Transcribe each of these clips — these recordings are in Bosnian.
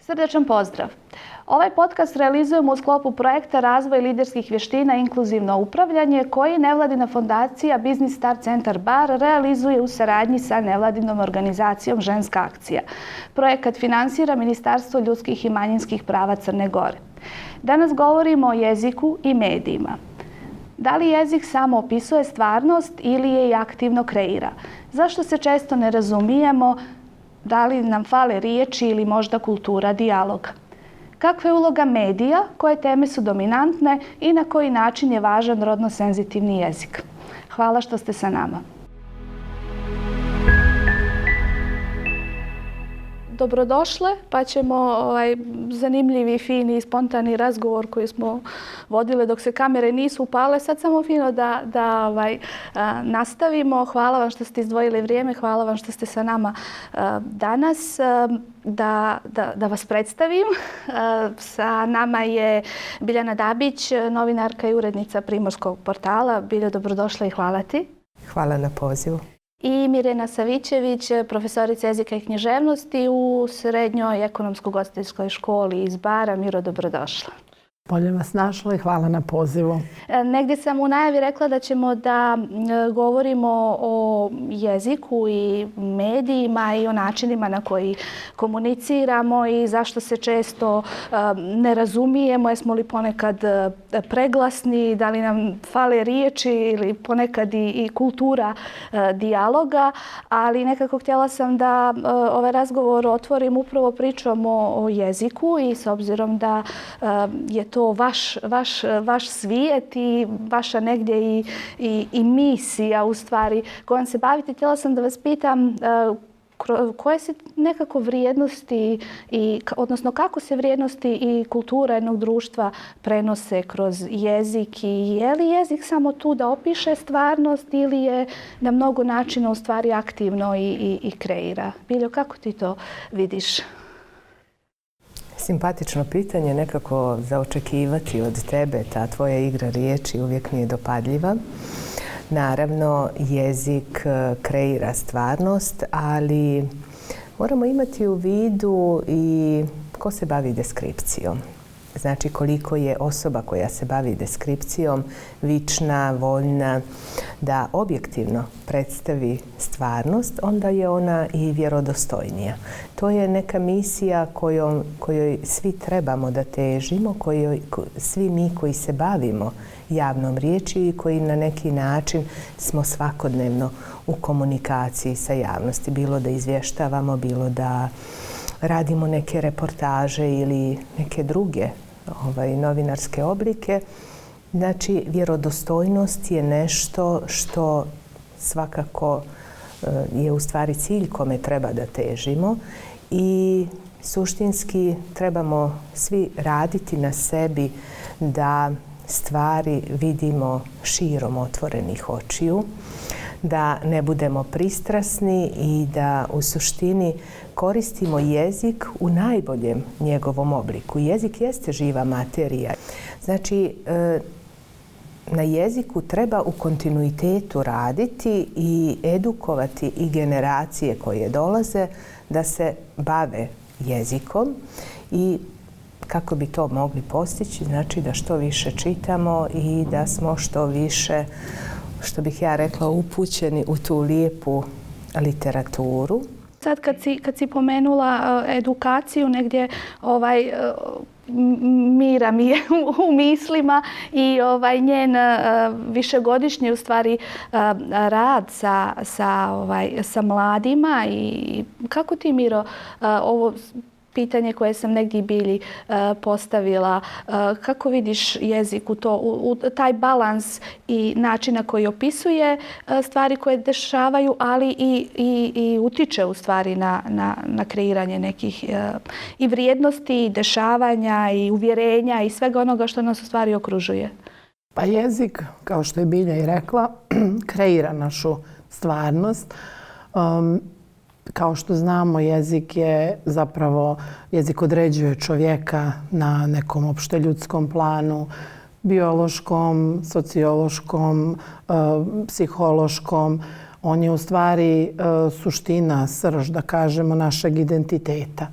Srdačan pozdrav! Ovaj podcast realizujemo u sklopu projekta Razvoj liderskih vještina i inkluzivno upravljanje koji nevladina fondacija Business Start Centar Bar realizuje u saradnji sa nevladinom organizacijom Ženska akcija. Projekat finansira Ministarstvo ljudskih i manjinskih prava Crne Gore. Danas govorimo o jeziku i medijima. Da li jezik samo opisuje stvarnost ili je i aktivno kreira? Zašto se često ne razumijemo? Da li nam fale riječi ili možda kultura dijaloga? Kakva je uloga medija, koje teme su dominantne i na koji način je važan rodno senzitivni jezik? Hvala što ste sa nama. Dobrodošle, pa ćemo zanimljivi, fini i spontani razgovor koji smo vodile dok se kamere nisu upale. Sad samo fino da nastavimo. Hvala vam što ste izdvojili vrijeme, hvala vam što ste sa nama danas. Da vas predstavim. Sa nama je Biljana Dabić, novinarka i urednica Primorskog portala. Biljo, dobrodošla i hvala ti. Hvala na pozivu. I Mirjana Savićević, profesorica jezika i književnosti u Srednjoj ekonomsko-ugostiteljskoj školi iz Bara. Miro, dobrodošla. Bolje vas našla i hvala na pozivu. Negdje sam u najavi rekla da ćemo da govorimo o jeziku i medijima i o načinima na koji komuniciramo i zašto se često ne razumijemo, jesmo li ponekad preglasni, da li nam fale riječi ili ponekad i kultura dijaloga, ali nekako htjela sam da ovaj razgovor otvorim upravo pričom o jeziku i s obzirom da je to vaš svijet i vaša negdje i misija u stvari kojom se bavite. Htjela sam da vas pitam koje se nekako vrijednosti, odnosno kako se vrijednosti i kultura jednog društva prenose kroz jezik i je li jezik samo tu da opiše stvarnost ili je na mnogo načina u stvari aktivno i kreira? Biljo, kako ti to vidiš? Simpatično pitanje, nekako za očekivati od tebe. Ta tvoja igra riječi uvijek mi je dopadljiva. Naravno, jezik kreira stvarnost, ali moramo imati u vidu i ko se bavi deskripcijom. Znači koliko je osoba koja se bavi deskripcijom vična, voljna da objektivno predstavi stvarnost, onda je ona i vjerodostojnija. To je neka misija kojoj svi trebamo da težimo, svi mi koji se bavimo javnom riječi i koji na neki način smo svakodnevno u komunikaciji sa javnosti. Bilo da izvještavamo, bilo da radimo neke reportaže ili neke druge novinarske oblike. Znači, vjerodostojnost je nešto što svakako je u stvari cilj kome treba da težimo i suštinski trebamo svi raditi na sebi da stvari vidimo širom otvorenih očiju, da ne budemo pristrasni i da u suštini koristimo jezik u najboljem njegovom obliku. Jezik jeste živa materija. Znači, na jeziku treba u kontinuitetu raditi i edukovati i generacije koje dolaze da se bave jezikom i kako bi to mogli postići, znači da što više čitamo i da smo što više, što bih ja rekla, upućeni u tu lijepu literaturu. Sad kad si pomenula edukaciju, negdje Mira mi je u mislima i njen višegodišnji u stvari rad sa mladima. I kako ti, Miro, ovo pitanje koje sam negdje Bilji postavila, kako vidiš jezik u taj balans i način na koji opisuje stvari koje dešavaju, ali i utiče u stvari na kreiranje nekih i vrijednosti, i dešavanja, i uvjerenja i svega onoga što nas u stvari okružuje? Pa jezik, kao što je Bilja i rekla, kreira našu stvarnost. Kao što znamo, jezik određuje čovjeka na nekom opšteljudskom planu, biološkom, sociološkom, psihološkom. On je u stvari suština, srž, da kažemo, našeg identiteta.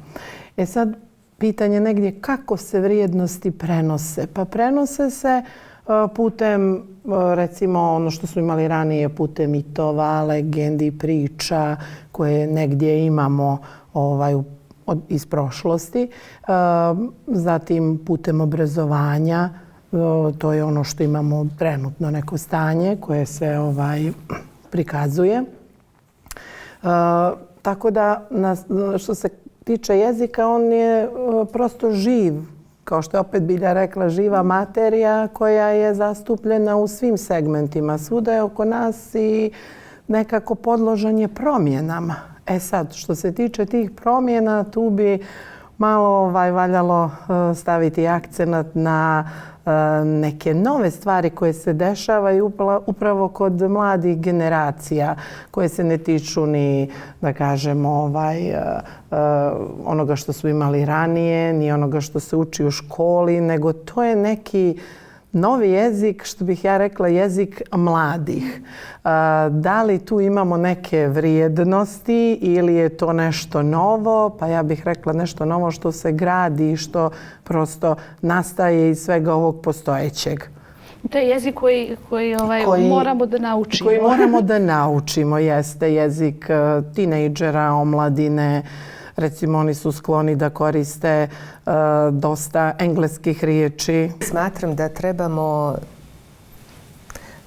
Sad, pitanje negdje kako se vrijednosti prenose. Pa prenose se putem, recimo ono što smo imali ranije, putem mitova, legendi, priča koje negdje imamo iz prošlosti. Zatim putem obrazovanja, to je ono što imamo trenutno neko stanje koje se prikazuje. Tako da što se tiče jezika, on je prosto živ. Kao što je opet Bilja rekla, živa materija koja je zastupljena u svim segmentima. Svuda je oko nas i nekako podložan je promjenama. Sad, što se tiče tih promjena, tu bi malo valjalo staviti akcenat na neke nove stvari koje se dešavaju upravo kod mladih generacija, koje se ne tiču ni, da kažemo, onoga što su imali ranije, ni onoga što se uči u školi, nego to je neki novi jezik, što bih ja rekla, jezik mladih. Da li tu imamo neke vrijednosti ili je to nešto novo? Pa ja bih rekla nešto novo što se gradi i što prosto nastaje iz svega ovog postojećeg. To je jezik koji moramo da naučimo. Koji moramo da naučimo, jeste jezik tinejdžera, omladine. Recimo, oni su skloni da koriste dosta engleskih riječi. Smatram da trebamo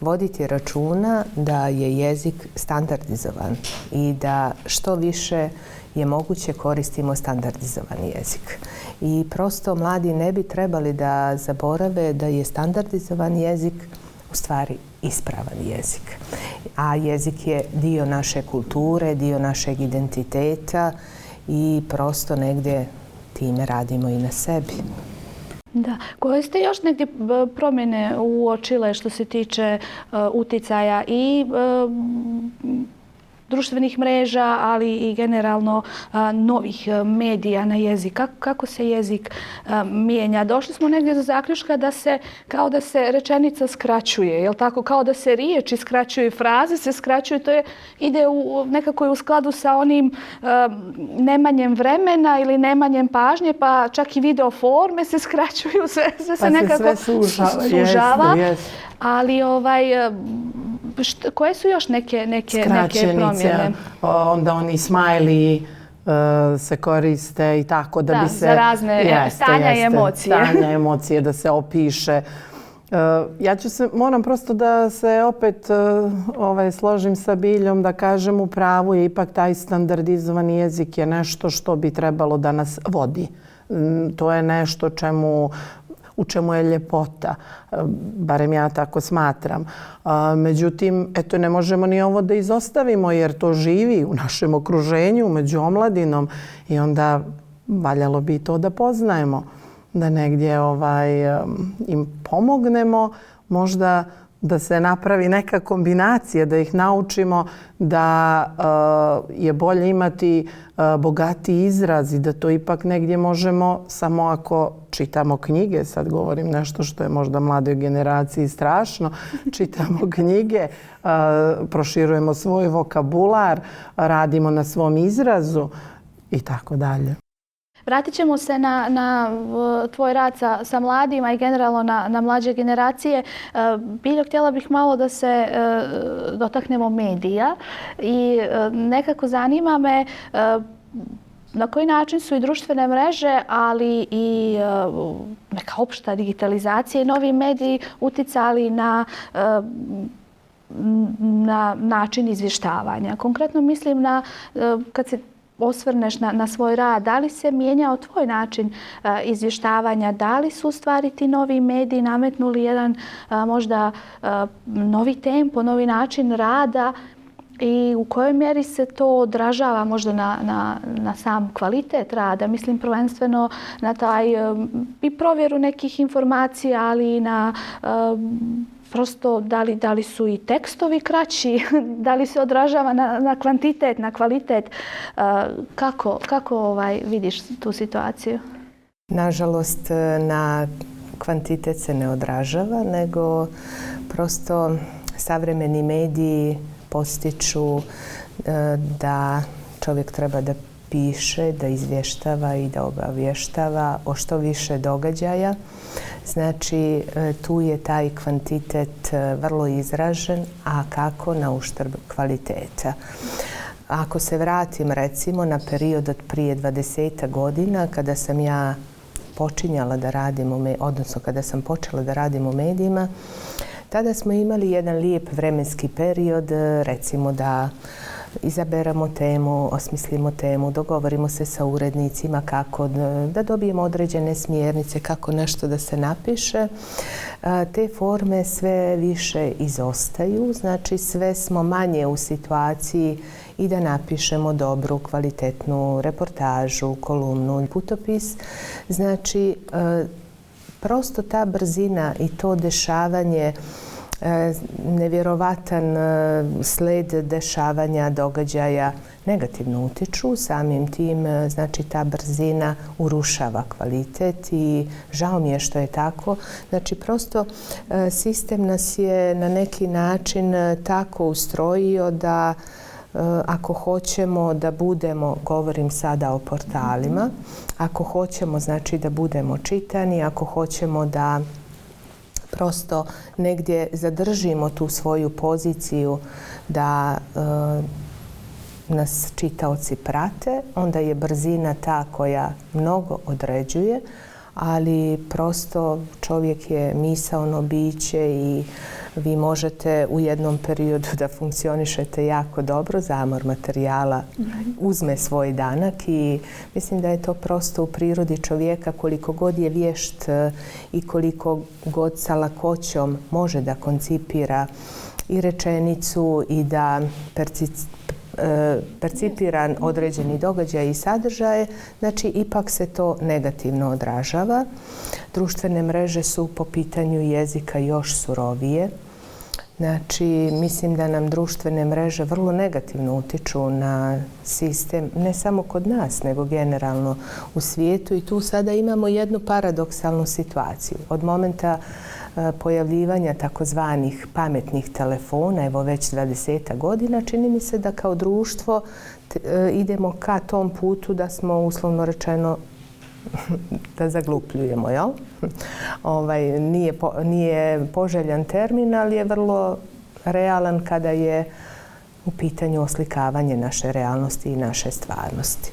voditi računa da je jezik standardizovan i da što više je moguće koristimo standardizovani jezik. I prosto mladi ne bi trebali da zaborave da je standardizovan jezik u stvari ispravan jezik. A jezik je dio naše kulture, dio našeg identiteta i prosto negdje time radimo i na sebi. Da. Koje ste još negdje promjene uočile što se tiče uticaja i društvenih mreža, ali i generalno novih medija na jezik? Kako se jezik mijenja? Došli smo negdje do zaključka da se, kao da se rečenica skraćuje, je li tako? Kao da se riječi skraćuju, fraze se skraćuju, to ide nekako u skladu sa onim nemanjem vremena ili nemanjem pažnje, pa čak i video forme se skraćuju, sve se nekako sužava. Ali koje su još neke promjene? Onda oni smajliji se koriste i tako da bi se... za razne stanja i emocije. Stanja i emocije da se opiše. Moram prosto da se opet složim sa Biljom, da kažem u pravu je ipak taj standardizovani jezik je nešto što bi trebalo da nas vodi. To je nešto u čemu je ljepota, barem ja tako smatram. Međutim, eto, ne možemo ni ovo da izostavimo jer to živi u našem okruženju, među omladinom i onda valjalo bi to da poznajemo, da negdje im pomognemo, možda da se napravi neka kombinacija, da ih naučimo da je bolje imati bogatiji izraz i da to ipak negdje možemo samo ako čitamo knjige. Sad govorim nešto što je možda mladoj generaciji strašno. Čitamo knjige, proširujemo svoj vokabular, radimo na svom izrazu i tako dalje. Vratit ćemo se na tvoj rad sa mladima i generalno na mlađe generacije. Biljo, htjela bih malo da se dotaknemo medija i nekako zanima me na koji način su i društvene mreže, ali i neka opšta digitalizacija i novi mediji uticali na način izvještavanja. Konkretno mislim kad se osvrneš na svoj rad, da li se mijenjao tvoj način izvještavanja, da li su u stvari ti novi mediji nametnuli jedan možda novi tempo, novi način rada i u kojoj mjeri se to odražava možda na sam kvalitet rada. Mislim prvenstveno na taj i provjeru nekih informacija, ali i na prosto da li su i tekstovi kraći, da li se odražava na kvantitet, na kvalitet. Kako vidiš tu situaciju? Nažalost, na kvantitet se ne odražava, nego prosto savremeni mediji postiču da čovjek treba da piše, da izvještava i da obavještava o što više događaja. Znači, tu je taj kvantitet vrlo izražen, a kako na uštrb kvaliteta. Ako se vratim recimo na period od prije 20 godina kada sam ja počinjala da radim, odnosno kada sam počela da radim u medijima, tada smo imali jedan lijep vremenski period, recimo da izaberemo temu, osmislimo temu, dogovorimo se sa urednicima kako da dobijemo određene smjernice, kako nešto da se napiše. Te forme sve više izostaju, znači sve smo manje u situaciji i da napišemo dobru, kvalitetnu reportažu, kolumnu, putopis. Znači, prosto ta brzina i to dešavanje, nevjerovatan sled dešavanja događaja negativno utiču. Samim tim, znači, ta brzina urušava kvalitet i žao mi je što je tako. Znači, prosto sistem nas je na neki način tako ustrojio da ako hoćemo da budemo, govorim sada o portalima, ako hoćemo, znači, da budemo čitani, ako hoćemo da prosto negdje zadržimo tu svoju poziciju da nas čitaoci prate, onda je brzina ta koja mnogo određuje, ali prosto čovjek je misaono biće i vi možete u jednom periodu da funkcionišete jako dobro, zamor materijala uzme svoj danak i mislim da je to prosto u prirodi čovjeka, koliko god je vješt i koliko god sa lakoćom može da koncipira i rečenicu i da percipira određeni događaj i sadržaje, znači ipak se to negativno odražava. Društvene mreže su po pitanju jezika još surovije. Znači, mislim da nam društvene mreže vrlo negativno utiču na sistem, ne samo kod nas, nego generalno u svijetu i tu sada imamo jednu paradoksalnu situaciju. Od momenta pojavljivanja takozvanih pametnih telefona, evo već 20 godina, čini mi se da kao društvo idemo ka tom putu da smo uslovno rečeno da zaglupljujemo, jel? Nije poželjan termin, ali je vrlo realan kada je u pitanju oslikavanje naše realnosti i naše stvarnosti.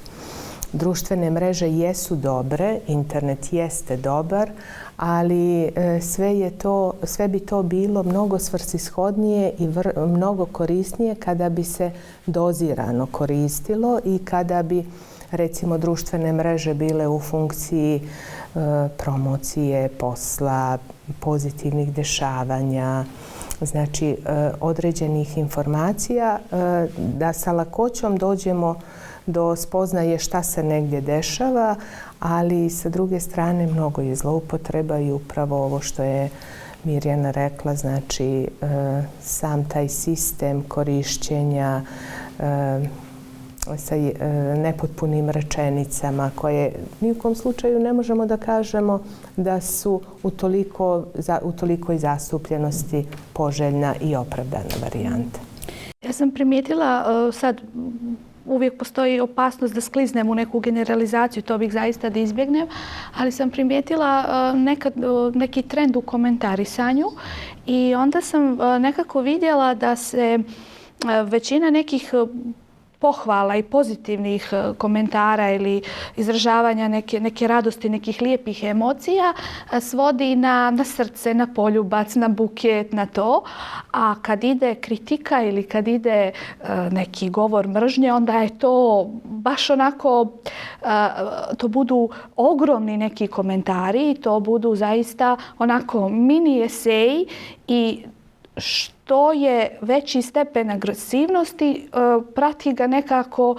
Društvene mreže jesu dobre, internet jeste dobar, ali sve bi to bilo mnogo svrsishodnije i mnogo korisnije kada bi se dozirano koristilo i kada bi recimo društvene mreže bile u funkciji promocije posla, pozitivnih dešavanja, znači određenih informacija, da sa lakoćom dođemo do spoznaje šta se negdje dešava, ali sa druge strane mnogo je zloupotreba i upravo ovo što je Mirjana rekla, znači sam taj sistem korišćenja sa nepotpunim rečenicama koje ni u kom slučaju ne možemo da kažemo da su u tolikoj zastupljenosti poželjna i opravdana varijanta. Ja sam primijetila sad uvijek postoji opasnost da skliznem u neku generalizaciju, to bih zaista da izbjegnem, ali sam primijetila neki trend u komentarisanju i onda sam nekako vidjela da se većina nekih pohvala i pozitivnih komentara ili izražavanja neke radosti, nekih lijepih emocija svodi na srce, na poljubac, na buket, na to. A kad ide kritika ili kad ide neki govor mržnje, onda je to baš onako, to budu ogromni neki komentari, to budu zaista onako mini eseji i što je veći stepen agresivnosti, prati ga nekako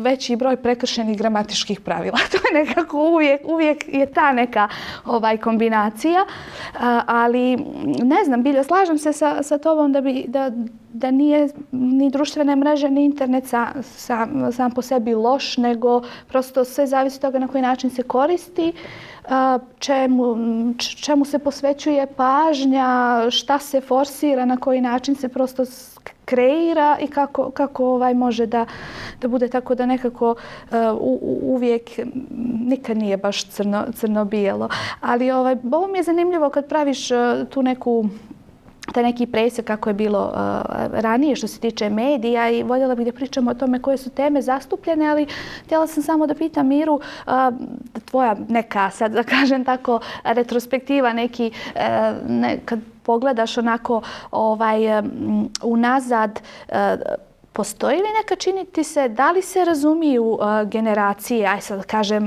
veći broj prekršenih gramatičkih pravila. To je nekako uvijek je ta neka kombinacija. Ali ne znam, Bilja, slažem se sa tobom da nije ni društvene mreže ni internet sam po sebi loš, nego prosto sve zavisi od toga na koji način se koristi, čemu se posvećuje pažnja, šta se forsira, na koji način se prosto kreira i kako može da bude tako da nekako uvijek nikad nije baš crno-bijelo. Ali ovo mi je zanimljivo kad praviš tu taj neki presjek kako je bilo ranije što se tiče medija i voljela bih da pričamo o tome koje su teme zastupljene, ali htjela sam samo da pitam Miru, tvoja neka, sad da kažem tako, retrospektiva, kad pogledaš onako unazad, postoji li neka, čini ti se, da li se razumiju generacije, aj sad kažem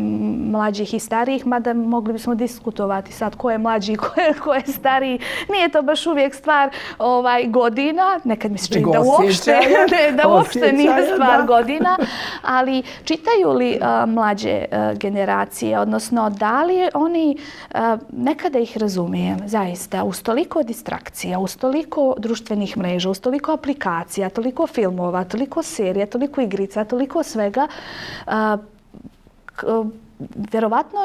mlađih i starijih, mada mogli bismo diskutovati sad ko je mlađi i ko je stariji. Nije to baš uvijek stvar godina, nekad mi se čini da uopšte nije stvar godina, ali čitaju li mlađe generacije, odnosno da li oni, nekada ih razumijem, zaista, uz toliko distrakcija, uz toliko društvenih mreža, uz toliko aplikacija, toliko filmova, toliko serija, toliko igrica, toliko svega, vjerovatno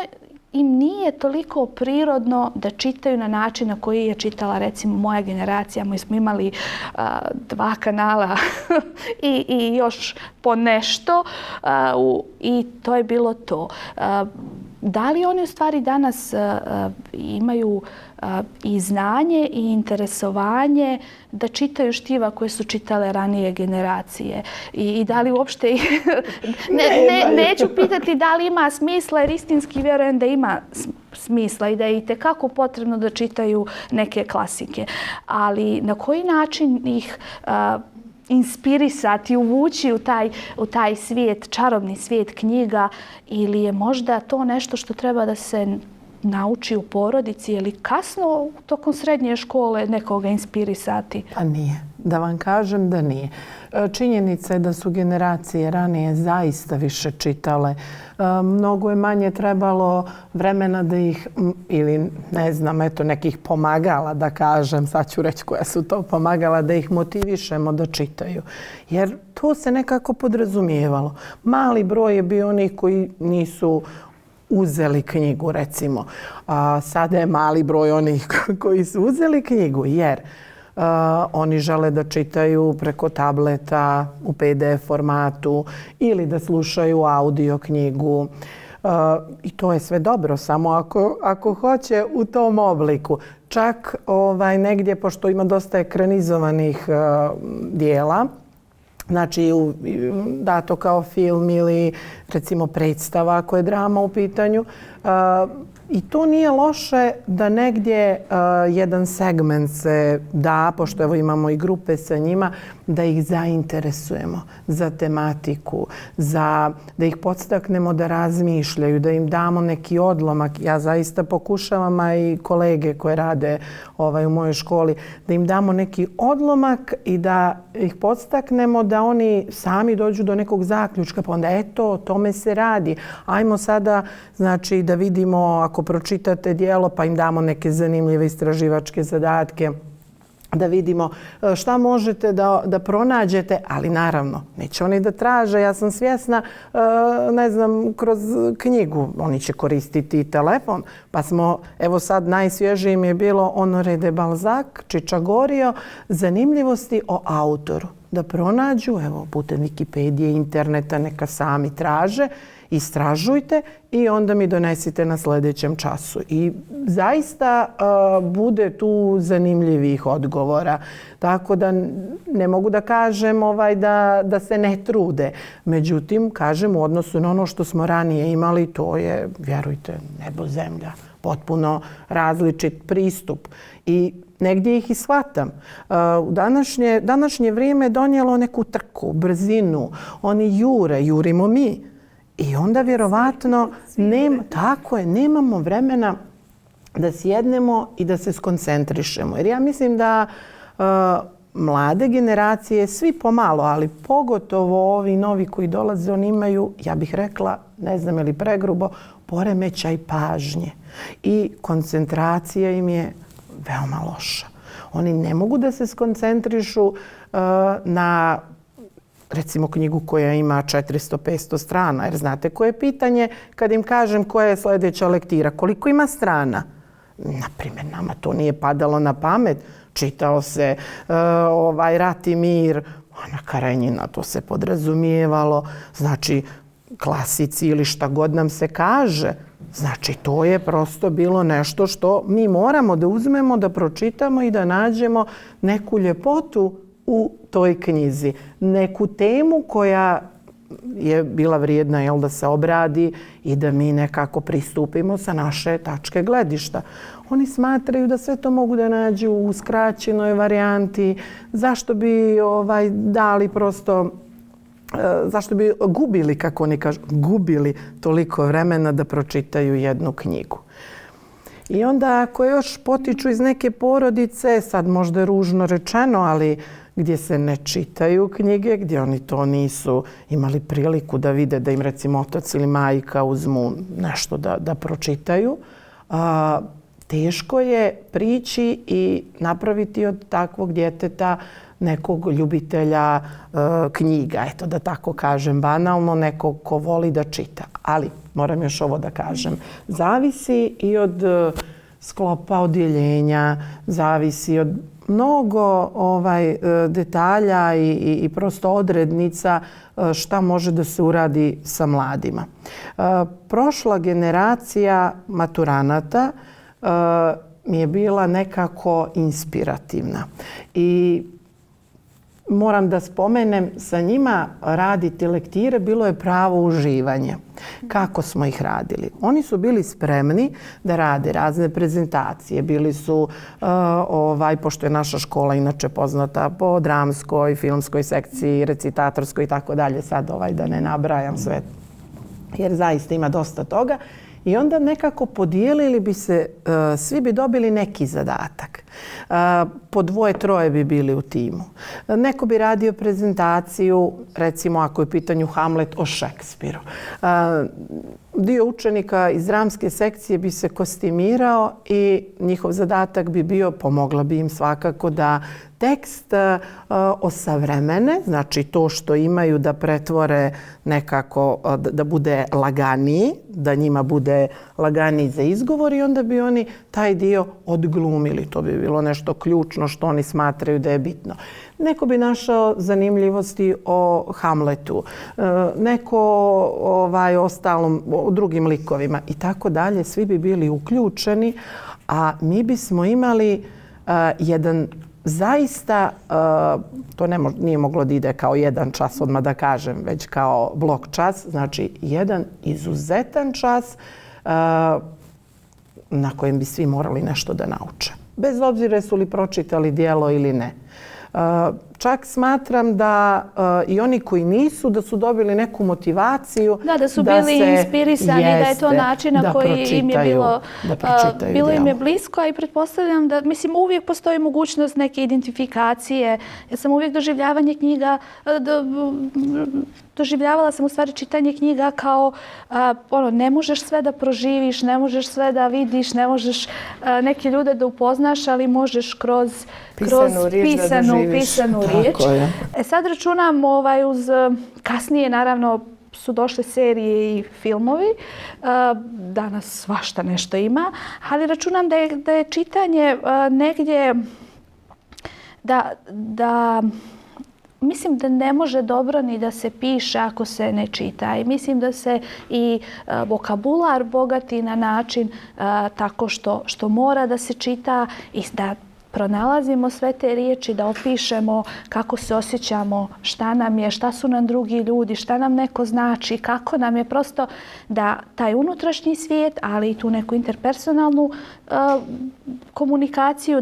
im nije toliko prirodno da čitaju na način na koji je čitala recimo moja generacija. Mi smo imali 2 kanala i još po nešto i to je bilo to. Da li oni u stvari danas imaju i znanje i interesovanje da čitaju štiva koje su čitale ranije generacije? I da li uopšte... Neću pitati da li ima smisla, jer istinski vjerujem da ima smisla i da je itekako potrebno da čitaju neke klasike. Ali na koji način ih inspirisati, uvući u taj svijet, čarobni svijet knjiga, ili je možda to nešto što treba da se nauči u porodici ili kasno tokom srednje škole nekoga inspirisati? Pa nije. Da vam kažem da nije. Činjenica je da su generacije ranije zaista više čitale. Mnogo je manje trebalo vremena da ih, ili ne znam, nekih pomagala da kažem, sad ću reći koja su to pomagala, da ih motivišemo da čitaju. Jer to se nekako podrazumijevalo. Mali broj je bio onih koji nisu uzeli knjigu, recimo. A sada je mali broj onih koji su uzeli knjigu, jer oni žele da čitaju preko tableta u PDF formatu ili da slušaju audio knjigu. I to je sve dobro, samo ako hoće u tom obliku. Čak negdje, pošto ima dosta ekranizovanih dijela, znači dato kao film ili recimo predstava ako je drama u pitanju, i to nije loše da negdje jedan segment se da, pošto evo imamo i grupe sa njima, da ih zainteresujemo za tematiku, da ih podstaknemo da razmišljaju, da im damo neki odlomak. Ja zaista pokušavam, a i kolege koje rade u mojoj školi, da im damo neki odlomak i da ih podstaknemo da oni sami dođu do nekog zaključka. Pa onda eto, o tome se radi. Ajmo sada, znači, da vidimo, ako pročitate dijelo, pa im damo neke zanimljive istraživačke zadatke, da vidimo šta možete da pronađete, ali naravno, neće oni da traže, ja sam svjesna, ne znam, kroz knjigu, oni će koristiti i telefon, pa smo, evo sad najsvježije mi je bilo Honoré de Balzac, Čičagorio, zanimljivosti o autoru. Da pronađu, evo, putem Wikipedije, interneta, neka sami traže, istražujte i onda mi donesite na sljedećem času. I zaista bude tu zanimljivih odgovora. Tako da ne mogu da kažem da se ne trude. Međutim, kažem, u odnosu na ono što smo ranije imali, to je, vjerujte, nebo zemlja. Potpuno različit pristup. I negdje ih i shvatam. Današnje vrijeme je donijelo neku trku, brzinu. Oni jurimo mi. I onda vjerovatno nemamo vremena da sjednemo i da se skoncentrišemo. Jer ja mislim da mlade generacije, svi pomalo, ali pogotovo ovi novi koji dolaze, oni imaju, ja bih rekla, ne znam ili pregrubo, poremećaj pažnje. I koncentracija im je veoma loša. Oni ne mogu da se skoncentrišu na recimo knjigu koja ima 400-500 strana. Jer znate koje je pitanje kad im kažem koja je sljedeća lektira? Koliko ima strana? Naprimjer, nama to nije padalo na pamet. Čitao se Rat i mir, Ana Karenjina, to se podrazumijevalo. Znači, klasici ili šta god nam se kaže. Znači, to je prosto bilo nešto što mi moramo da uzmemo, da pročitamo i da nađemo neku ljepotu u toj knjizi. Neku temu koja je bila vrijedna da se obradi i da mi nekako pristupimo sa naše tačke gledišta. Oni smatraju da sve to mogu da nađu u skraćenoj varijanti. Zašto bi dali prosto, zašto bi gubili, kako oni kažu, gubili toliko vremena da pročitaju jednu knjigu. I onda ako još potiču iz neke porodice, sad možda je ružno rečeno, ali gdje se ne čitaju knjige, gdje oni to nisu imali priliku da vide, da im recimo otac ili majka uzmu nešto da pročitaju, teško je prići i napraviti od takvog djeteta nekog ljubitelja knjiga, eto da tako kažem banalno, nekog ko voli da čita. Ali, moram još ovo da kažem, zavisi i od sklopa odjeljenja, zavisi od mnogo detalja i prosto odrednica šta može da se uradi sa mladima. Prošla generacija maturanata mi je bila nekako inspirativna i moram da spomenem, sa njima raditi lektire bilo je pravo uživanje. Kako smo ih radili? Oni su bili spremni da rade razne prezentacije. Bili su, pošto je naša škola inače poznata po dramskoj, filmskoj sekciji, recitatorskoj i tako dalje, sad da ne nabrajam sve, jer zaista ima dosta toga. I onda nekako podijelili bi se, svi bi dobili neki zadatak. Po 2-3 bi bili u timu. Neko bi radio prezentaciju, recimo ako je u pitanju Hamlet, o Šekspiru. Dio učenika iz dramske sekcije bi se kostimirao i njihov zadatak bi bio, pomogla bi im svakako da tekst osavremene, znači to što imaju da pretvore nekako, da bude laganiji, da njima bude laganiji za izgovor i onda bi oni taj dio odglumili. To bi bilo nešto ključno što oni smatraju da je bitno. Neko bi našao zanimljivosti o Hamletu, neko o drugim likovima i tako dalje. Svi bi bili uključeni, a mi bismo imali jedan zaista, to nije moglo da ide kao jedan čas, odmah da kažem, već kao blok čas, znači jedan izuzetan čas na kojem bi svi morali nešto da nauče. Bez obzira su li pročitali djelo ili ne. Čak smatram da i oni koji nisu, da su dobili neku motivaciju da su bili inspirisani, da je to način na koji im je bilo im je blisko, a i pretpostavljam da, mislim, uvijek postoji mogućnost neke identifikacije. Ja sam uvijek doživljavala sam u stvari čitanje knjiga kao ne možeš sve da proživiš, ne možeš sve da vidiš, ne možeš neke ljude da upoznaš, ali možeš kroz pisanu riječ. Sad računam uz kasnije naravno su došle serije i filmovi. Danas svašta nešto ima, ali računam da je čitanje negdje da mislim da ne može dobro ni da se piše ako se ne čita. I mislim da se i vokabular bogati na način tako što mora da se čita i da pronalazimo sve te riječi, da opišemo kako se osjećamo, šta nam je, šta su nam drugi ljudi, šta nam neko znači, kako nam je prosto da taj unutrašnji svijet, ali i tu neku interpersonalnu komunikaciju,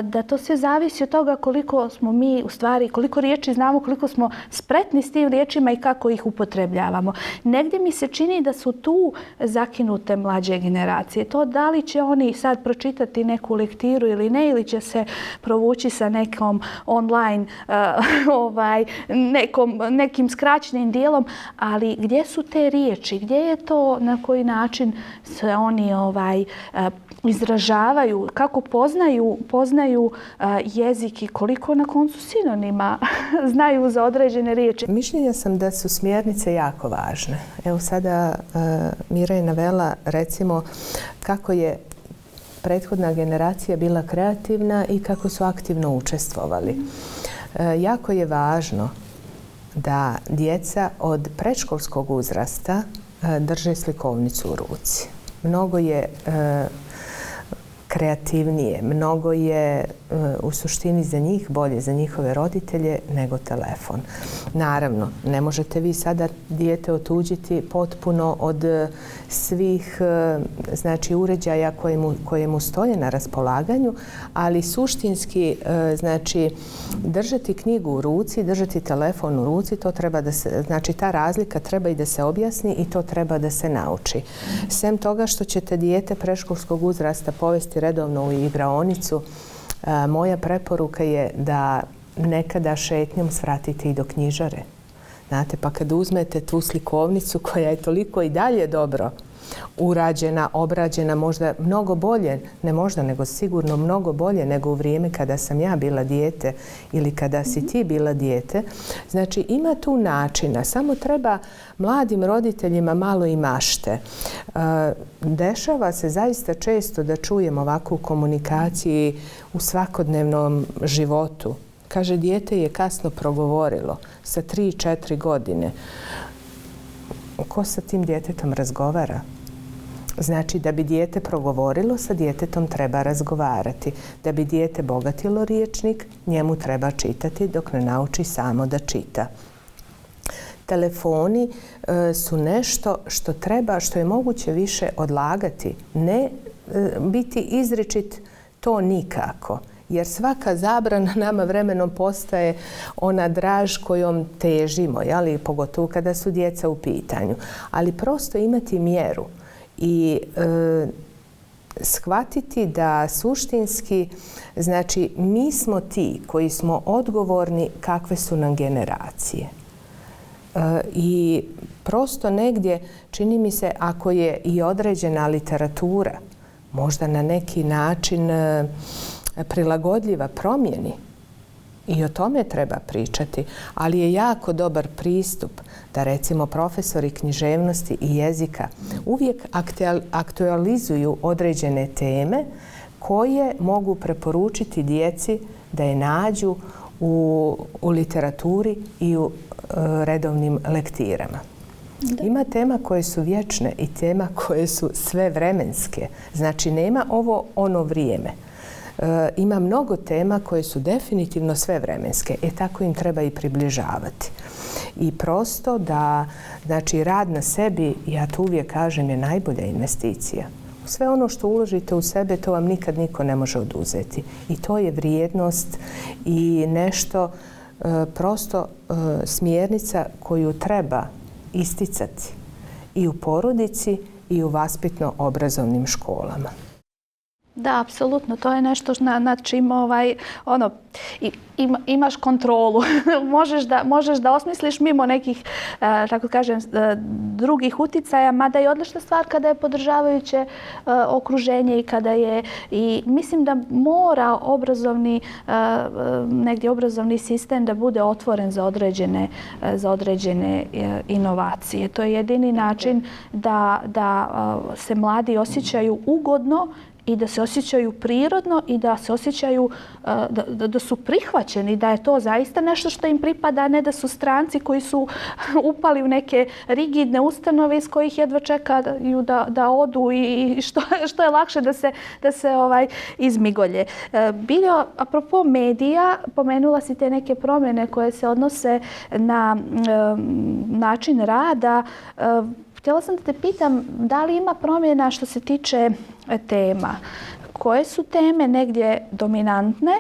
da to sve zavisi od toga koliko smo mi, u stvari, koliko riječi znamo, koliko smo spretni s tim riječima i kako ih upotrebljavamo. Negdje mi se čini da su tu zakinute mlađe generacije. To da li će oni sad pročitati neku lektiru ili ne, ili će se provući sa nekom online, nekim skraćenim dijelom, ali gdje su te riječi, gdje je to, na koji način se oni izražavaju, kako poznaju jezik i koliko na koncu sinonima znaju za određene riječi. Mišljenja sam da su smjernice jako važne. Evo sada Mira je navela recimo kako je prethodna generacija bila kreativna i kako su aktivno učestvovali. Jako je važno da djeca od predškolskog uzrasta drže slikovnicu u ruci. Mnogo je kreativnije, mnogo je u suštini za njih bolje, za njihove roditelje nego telefon. Naravno, ne možete vi sada dijete otuđiti potpuno od svih znači, uređaja koje mu stoje na raspolaganju, ali suštinski znači, držati knjigu u ruci, držati telefon u ruci, to treba da se, znači ta razlika treba i da se objasni i to treba da se nauči. Sem toga što ćete dijete predškolskog uzrasta povesti redovno u igraonicu, moja preporuka je da nekada šetnjom svratite i do knjižare. Znate, pa kad uzmete tu slikovnicu koja je toliko i dalje dobro urađena, obrađena, možda mnogo bolje, ne možda, nego sigurno mnogo bolje nego u vrijeme kada sam ja bila dijete ili kada si ti bila dijete. Znači, ima tu načina, samo treba mladim roditeljima malo i mašte. Dešava se zaista često da čujem ovakvu komunikaciju u svakodnevnom životu. Kaže, dijete je kasno progovorilo sa 3-4 godine. Ko sa tim djetetom razgovara? Znači, da bi dijete progovorilo, sa djetetom treba razgovarati. Da bi dijete bogatilo riječnik, njemu treba čitati dok ne nauči samo da čita. Telefoni su nešto što treba, što je moguće više odlagati. Ne biti izričit, to nikako. Jer svaka zabrana nama vremenom postaje ona draž kojom težimo, jeli? Pogotovo kada su djeca u pitanju. Ali prosto imati mjeru i shvatiti da suštinski, znači mi smo ti koji smo odgovorni kakve su nam generacije. I prosto negdje, čini mi se, ako je i određena literatura, možda na neki način prilagodljiva promjeni, i o tome treba pričati, ali je jako dobar pristup da recimo profesori književnosti i jezika uvijek aktualizuju određene teme koje mogu preporučiti djeci da je nađu u literaturi i u redovnim lektirama. Ima tema koje su vječne i tema koje su sve vremenske. Znači, nema ovo ono vrijeme. Ima mnogo tema koje su definitivno sve vremenske. Tako im treba i približavati. I prosto da, znači, rad na sebi, ja to uvijek kažem, je najbolja investicija. Sve ono što uložite u sebe, to vam nikad niko ne može oduzeti. I to je vrijednost i nešto prosto smjernica koju treba isticati i u porodici i u vaspitno-obrazovnim školama. Da, apsolutno. To je nešto nad čim imaš kontrolu. možeš da osmisliš mimo nekih, tako kažem, drugih uticaja, mada je odlična stvar kada je podržavajuće okruženje i kada je, i mislim da mora negdje obrazovni sistem da bude otvoren za određene inovacije. To je jedini način da se mladi osjećaju ugodno i da se osjećaju prirodno i da se osjećaju da su prihvaćeni, da je to zaista nešto što im pripada, a ne da su stranci koji su upali u neke rigidne ustanove iz kojih jedva čekaju da odu i što je lakše da se izmigolje. Biljo, apropo medija, pomenula si te neke promjene koje se odnose na način rada. Htjela sam da te pitam da li ima promjena što se tiče tema. Koje su teme negdje dominantne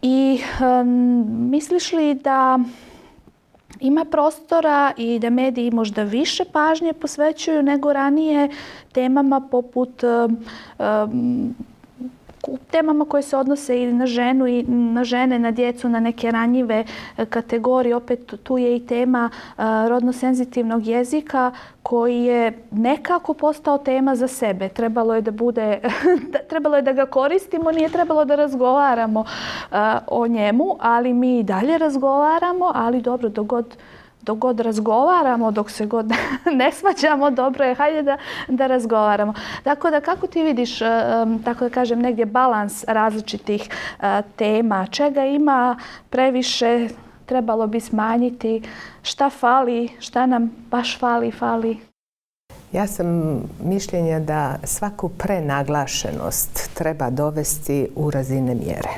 i misliš li da ima prostora i da mediji možda više pažnje posvećuju nego ranije temama poput temama koje se odnose i na ženu i na žene, na djecu, na neke ranjive kategorije. Opet tu je i tema rodno senzitivnog jezika koji je nekako postao tema za sebe. Trebalo je da ga koristimo, nije trebalo da razgovaramo o njemu, ali mi i dalje razgovaramo, ali dobro, dok god dok god razgovaramo, dok se god ne svađamo, dobro je, hajde da razgovaramo. Tako da kako ti vidiš, tako da kažem, negdje balans različitih tema, čega ima previše, trebalo bi smanjiti, šta fali, šta nam baš fali? Ja sam mišljenja da svaku prenaglašenost treba dovesti u razine mjere.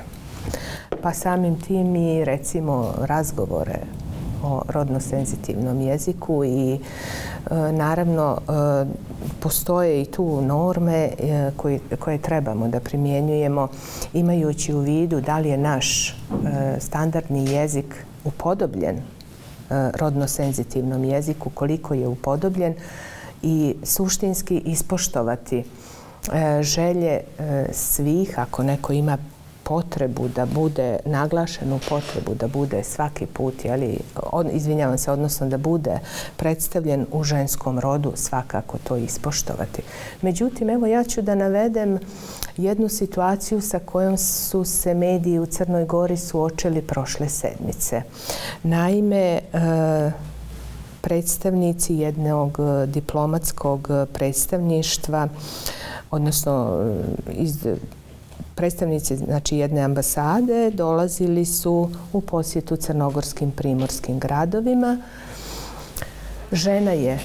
Pa samim tim i recimo razgovore o rodno senzitivnom jeziku i naravno postoje i tu norme koje trebamo da primjenjujemo imajući u vidu da li je naš standardni jezik upodobljen rodno senzitivnom jeziku, koliko je upodobljen i suštinski ispoštovati želje svih, ako neko ima potrebu da bude, naglašenu potrebu da bude svaki put, odnosno da bude predstavljen u ženskom rodu, svakako to ispoštovati. Međutim, evo ja ću da navedem jednu situaciju sa kojom su se mediji u Crnoj Gori suočili prošle sedmice. Naime, predstavnici jednog diplomatskog predstavništva, odnosno predstavnici jedne ambasade dolazili su u posjetu crnogorskim primorskim gradovima. Žena je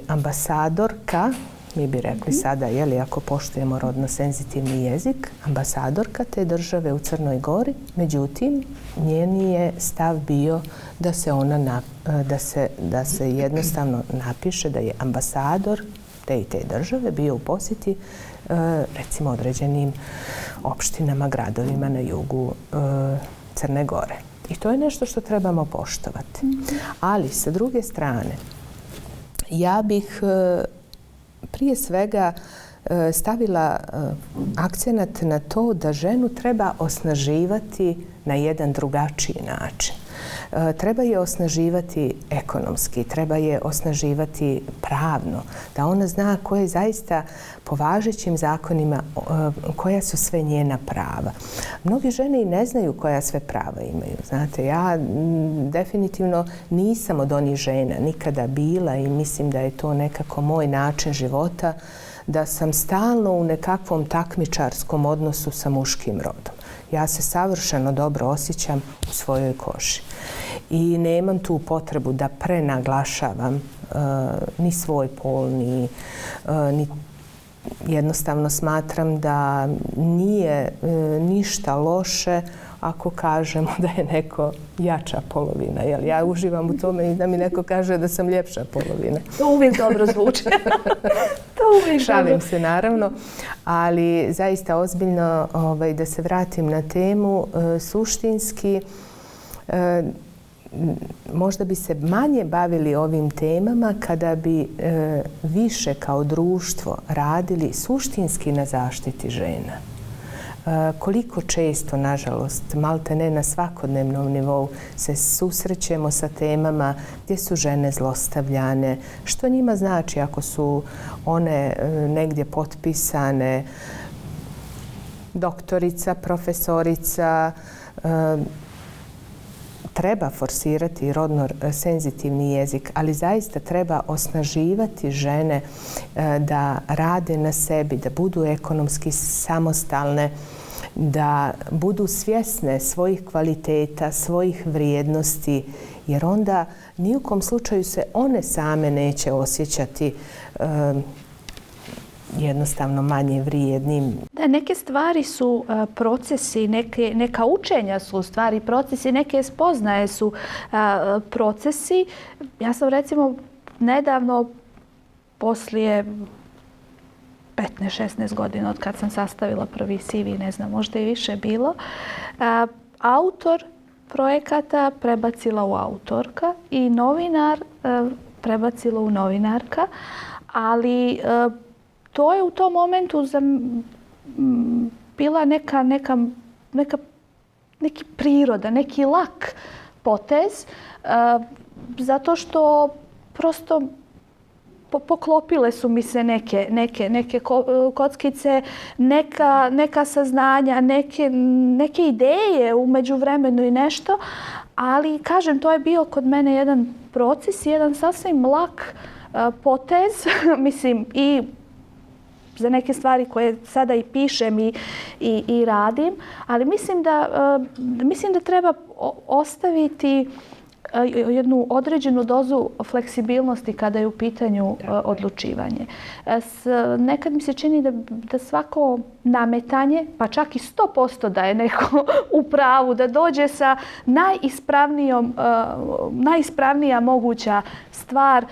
ambasadorka, mi bi rekli sada, ako poštujemo rodno senzitivni jezik, ambasadorka te države u Crnoj Gori. Međutim, njeni je stav bio da se ona da se jednostavno napiše da je ambasador te i te države bio u posjeti recimo određenim opštinama, gradovima na jugu Crne Gore. I to je nešto što trebamo poštovati. Ali sa druge strane, ja bih prije svega stavila akcenat na to da ženu treba osnaživati na jedan drugačiji način. Treba je osnaživati ekonomski, treba je osnaživati pravno, da ona zna koje zaista po važećim zakonima, koja su sve njena prava. Mnogi žene i ne znaju koja sve prava imaju. Znate, ja definitivno nisam od onih žena nikada bila i mislim da je to nekako moj način života, da sam stalno u nekakvom takmičarskom odnosu sa muškim rodom. Ja se savršeno dobro osjećam u svojoj koži. I nemam tu potrebu da prenaglašavam ni svoj pol, ni jednostavno smatram da nije ništa loše ako kažemo da je neko jača polovina. Ja uživam u tome i da mi neko kaže da sam ljepša polovina. To uvijek dobro zvuči. Šalim se naravno, ali zaista ozbiljno da se vratim na temu, suštinski možda bi se manje bavili ovim temama kada bi više kao društvo radili suštinski na zaštiti žena. Koliko često, nažalost, malte ne na svakodnevnom nivou se susrećemo sa temama gdje su žene zlostavljane, što njima znači ako su one negdje potpisane doktorica, profesorica. Treba forsirati rodno senzitivni jezik, ali zaista treba osnaživati žene da rade na sebi, da budu ekonomski samostalne, da budu svjesne svojih kvaliteta, svojih vrijednosti, jer onda ni u kom slučaju se one same neće osjećati jednostavno manje vrijednim. Da, neke stvari su procesi, neka učenja su u stvari procesi, neke spoznaje su procesi. Ja sam recimo nedavno, poslije 15-16 godina od kad sam sastavila prvi CV, ne znam, možda i više bilo, autor projekata prebacila u autorka i novinar prebacila u novinarka, ali to je u tom momentu bila neki priroda, neki lak potez, zato što prosto poklopile su mi se neke kockice, neka saznanja, neke ideje u međuvremenu i nešto. Ali, kažem, to je bio kod mene jedan proces, jedan sasvim lak potez, mislim, i za neke stvari koje sada i pišem i radim, ali mislim da treba ostaviti jednu određenu dozu fleksibilnosti kada je u pitanju odlučivanje. Nekad mi se čini da svako nametanje, pa čak i 100% da je neko u pravu, da dođe sa najispravnija moguća stvar,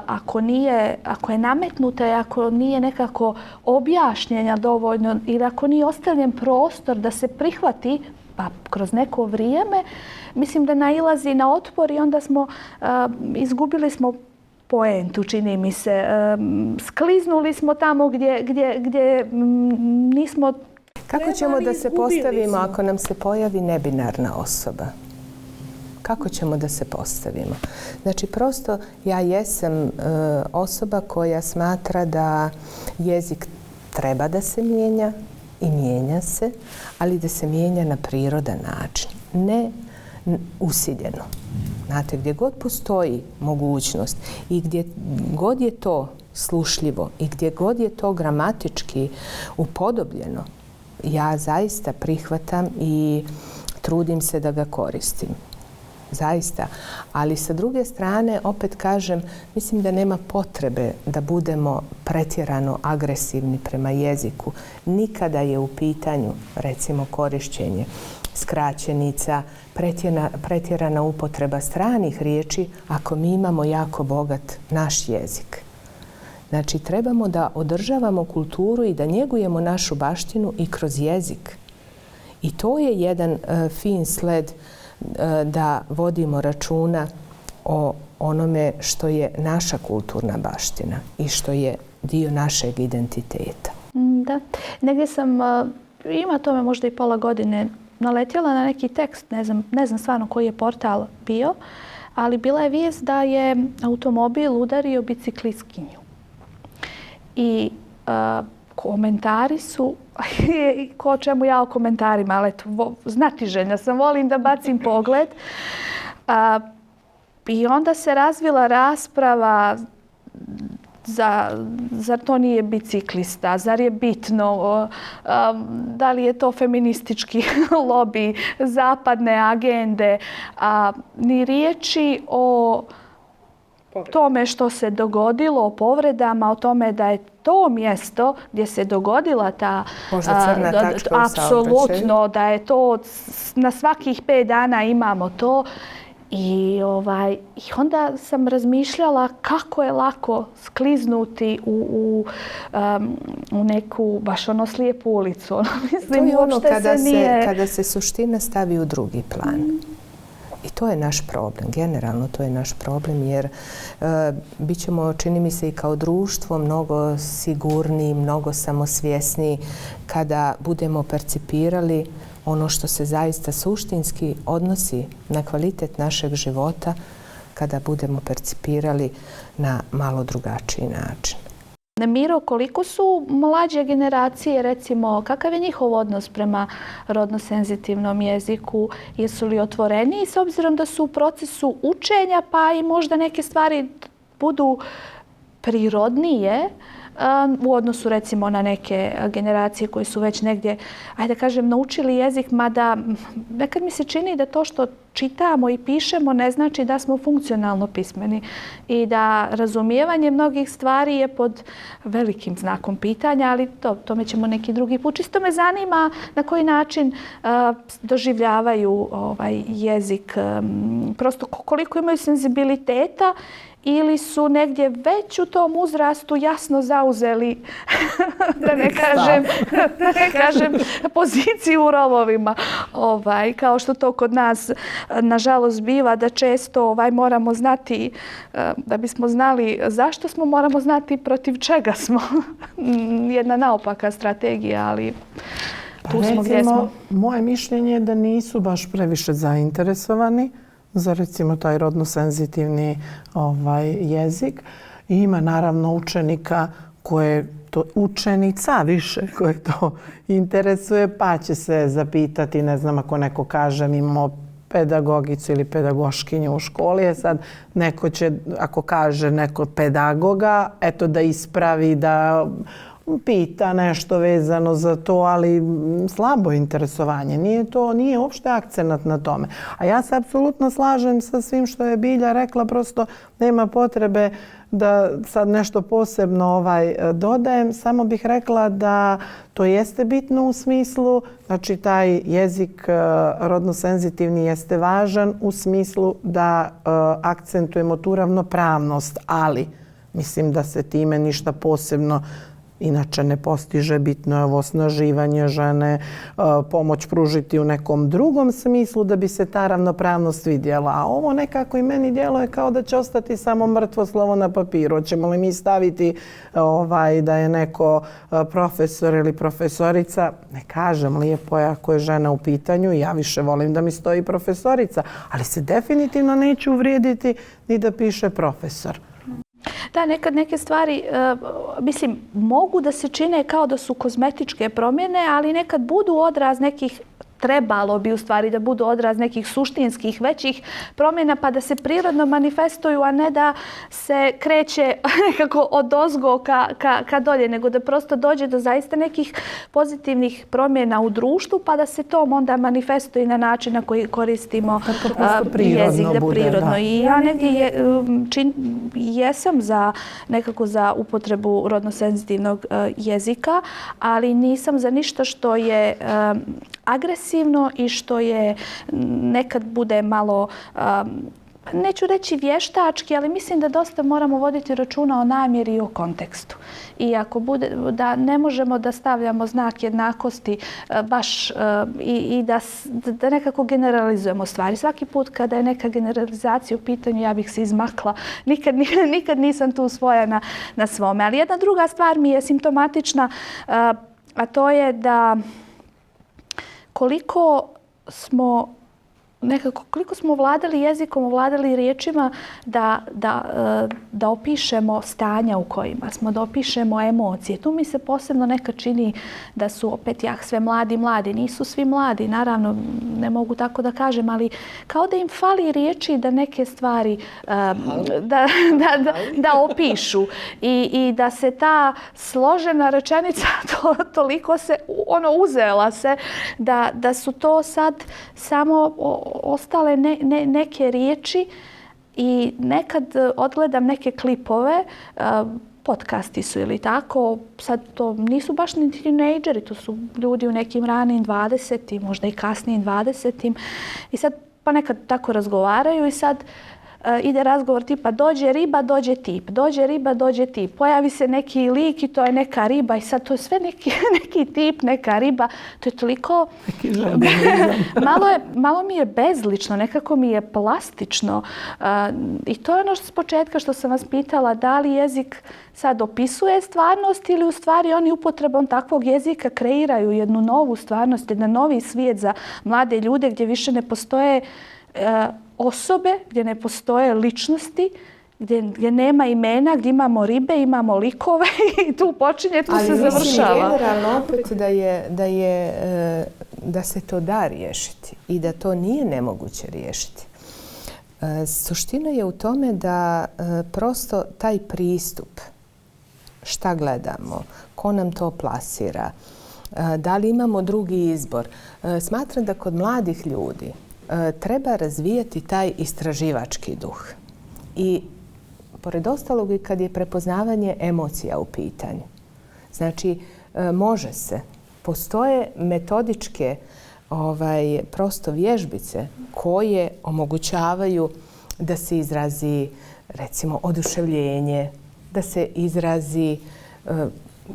ako je nametnuta i ako nije nekako objašnjenja dovoljno ili ako nije ostavljen prostor da se prihvati, pa kroz neko vrijeme, mislim da nailazi na otpor i onda izgubili smo poentu, čini mi se. Skliznuli smo tamo gdje nismo... Kako ćemo da se postavimo ako nam se pojavi nebinarna osoba? Kako ćemo da se postavimo? Znači, prosto ja jesam osoba koja smatra da jezik treba da se mijenja i mijenja se, ali da se mijenja na prirodan način, ne usiljeno. Znate, gdje god postoji mogućnost i gdje god je to slušljivo i gdje god je to gramatički upodobljeno, ja zaista prihvatam i trudim se da ga koristim. Zaista. Ali sa druge strane, opet kažem, mislim da nema potrebe da budemo pretjerano agresivni prema jeziku. Nikada je u pitanju, recimo, korišćenje skraćenica, pretjerana upotreba stranih riječi ako mi imamo jako bogat naš jezik. Znači, trebamo da održavamo kulturu i da njegujemo našu baštinu i kroz jezik. I to je jedan fin sled da vodimo računa o onome što je naša kulturna baština i što je dio našeg identiteta. Da. Negdje sam, ima tome možda i pola godine, naletjela na neki tekst, ne znam stvarno koji je portal bio, ali bila je vijest da je automobil udario biciklistkinju. I komentari su, ko o čemu ja o komentarima, ali eto, znatiželjna sam, volim da bacim pogled. I onda se razvila rasprava, zar to nije biciklista, zar je bitno, da li je to feministički lobi, zapadne agende, ni riječi o tome što se dogodilo, o povredama, o tome da je to mjesto gdje se dogodila ta... Možda crna tačka u saobraćaju. Apsolutno, da je to, na svakih 5 dana imamo to. I onda sam razmišljala kako je lako skliznuti u neku baš slijepu ulicu. Mislim, to je ono kada se suština stavi u drugi plan. I to je naš problem. Generalno to je naš problem jer bit ćemo, čini mi se, i kao društvo mnogo sigurniji, mnogo samosvjesniji kada budemo percipirali ono što se zaista suštinski odnosi na kvalitet našeg života, kada budemo percipirali na malo drugačiji način. Miro, koliko su mlađe generacije, recimo, kakav je njihov odnos prema rodno senzitivnom jeziku? Jesu li otvoreniji s obzirom da su u procesu učenja, pa i možda neke stvari budu prirodnije u odnosu, recimo, na neke generacije koje su već negdje, ajde kažem, naučili jezik, mada nekad mi se čini da to što čitamo i pišemo ne znači da smo funkcionalno pismeni i da razumijevanje mnogih stvari je pod velikim znakom pitanja, ali tome ćemo neki drugi put. Čisto me zanima na koji način doživljavaju jezik, prosto koliko imaju senzibiliteta ili su negdje već u tom uzrastu jasno zauzeli, da ne kažem, poziciju u rovovima. Kao što to kod nas, nažalost, biva da često moramo znati, da bismo znali zašto smo, moramo znati protiv čega smo. Jedna naopaka strategija, ali tu smo gdje smo. Moje mišljenje je da nisu baš previše zainteresovani za, recimo, taj rodno senzitivni jezik. Ima naravno učenika učenica više koje to interesuje, pa će se zapitati, ne znam, ako neko kaže imamo pedagogicu ili pedagoškinju u školi, sad neko će, ako kaže neko pedagoga, eto da ispravi, da pita nešto vezano za to, ali slabo interesovanje. Nije uopšte akcenat na tome. A ja se apsolutno slažem sa svim što je Bilja rekla, prosto nema potrebe da sad nešto posebno dodajem. Samo bih rekla da to jeste bitno u smislu, znači taj jezik rodno senzitivni jeste važan u smislu da akcentujemo tu ravnopravnost, ali mislim da se time ništa posebno inače ne postiže. Bitno je ovo osnaživanje žene, pomoć pružiti u nekom drugom smislu da bi se ta ravnopravnost vidjela. A ovo nekako i meni djeluje kao da će ostati samo mrtvo slovo na papiru. Hoćemo li mi staviti da je neko profesor ili profesorica? Ne kažem, lijepo je ako je žena u pitanju. Ja više volim da mi stoji profesorica, ali se definitivno neću uvrijediti ni da piše profesor. Da, nekad neke stvari, mislim, mogu da se čine kao da su kozmetičke promjene, ali nekad budu odraz nekih, trebalo bi u stvari da budu odraz nekih suštinskih, većih promjena, pa da se prirodno manifestuju, a ne da se kreće nekako odozgo ka dolje, nego da prosto dođe do zaista nekih pozitivnih promjena u društvu, pa da se to onda manifestuje na način na koji koristimo jezik, da prirodno. I ja negdje jesam nekako za upotrebu rodno senzitivnog jezika, ali nisam za ništa što je agresivno i što je nekad bude malo, neću reći vještački, ali mislim da dosta moramo voditi računa o namjeri i o kontekstu. I ako bude da ne možemo da stavljamo znak jednakosti baš i da nekako generalizujemo stvari. Svaki put kada je neka generalizacija u pitanju, ja bih se izmakla. Nikad nisam tu svoja na svome. Ali jedna druga stvar mi je simptomatična, a to je da koliko smo ovladali jezikom, ovladali riječima da opišemo stanja u kojima smo, da opišemo emocije. Tu mi se posebno nekad čini da su opet sve mladi. Nisu svi mladi, naravno, ne mogu tako da kažem, ali kao da im fali riječi da neke stvari da opišu i da se ta složena rečenica toliko se uzela se da su to sad samo ostale neke riječi i nekad odgledam neke klipove, podcasti su ili tako, sad to nisu baš ni tinejdžeri, to su ljudi u nekim ranim 20-im, možda i kasnijim 20-im i sad pa nekad tako razgovaraju i sad ide razgovor tipa dođe riba, dođe tip, dođe riba, dođe tip. Pojavi se neki lik i to je neka riba i sad to je sve neki tip, neka riba. To je toliko... malo mi je bezlično, nekako mi je plastično. I to je ono s početka što sam vas pitala, da li jezik sad opisuje stvarnost ili u stvari oni upotrebom takvog jezika kreiraju jednu novu stvarnost, jedan novi svijet za mlade ljude gdje više ne postoje osobe, gdje ne postoje ličnosti, gdje nema imena, gdje imamo ribe, imamo likove i tu počinje, tu se završava. Ali mislim generalno opet da se to da riješiti i da to nije nemoguće riješiti. Suština je u tome da prosto taj pristup, šta gledamo, ko nam to plasira, da li imamo drugi izbor. Smatram da kod mladih ljudi treba razvijati taj istraživački duh. I pored ostalog i kad je prepoznavanje emocija u pitanju. Znači, može se. Postoje metodičke prosto vježbice koje omogućavaju da se izrazi recimo oduševljenje, da se izrazi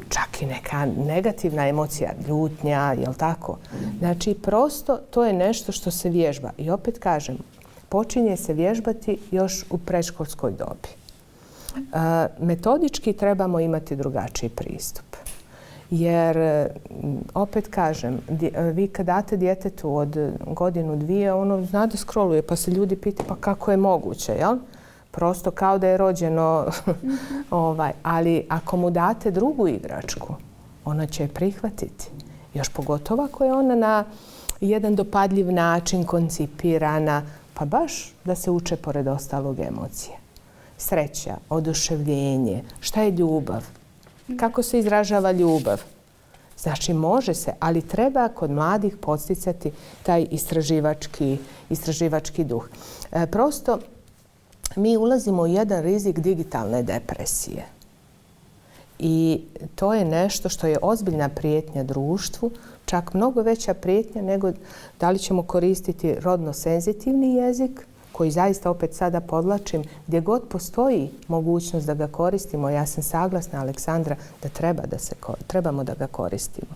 čak i neka negativna emocija, ljutnja, jel tako? Znači, prosto to je nešto što se vježba. I opet kažem, počinje se vježbati još u predškolskoj dobi. Metodički trebamo imati drugačiji pristup. Jer, opet kažem, vi kad date djetetu od godinu, dvije, ono zna da scrolluje, pa se ljudi pita pa kako je moguće, jel? prosto kao da je rođeno. Ali ako mu date drugu igračku, ona će je prihvatiti. Još pogotovo ako je ona na jedan dopadljiv način koncipirana, pa baš da se uče pored ostalog emocije. Sreća, oduševljenje, šta je ljubav, kako se izražava ljubav. Znači može se, ali treba kod mladih podsticati taj istraživački duh. Prosto mi ulazimo u jedan rizik digitalne depresije. I to je nešto što je ozbiljna prijetnja društvu, čak mnogo veća prijetnja nego da li ćemo koristiti rodno senzitivni jezik, koji zaista opet sada podlačim, gdje god postoji mogućnost da ga koristimo. Ja sam saglasna, Aleksandra, da trebamo da ga koristimo.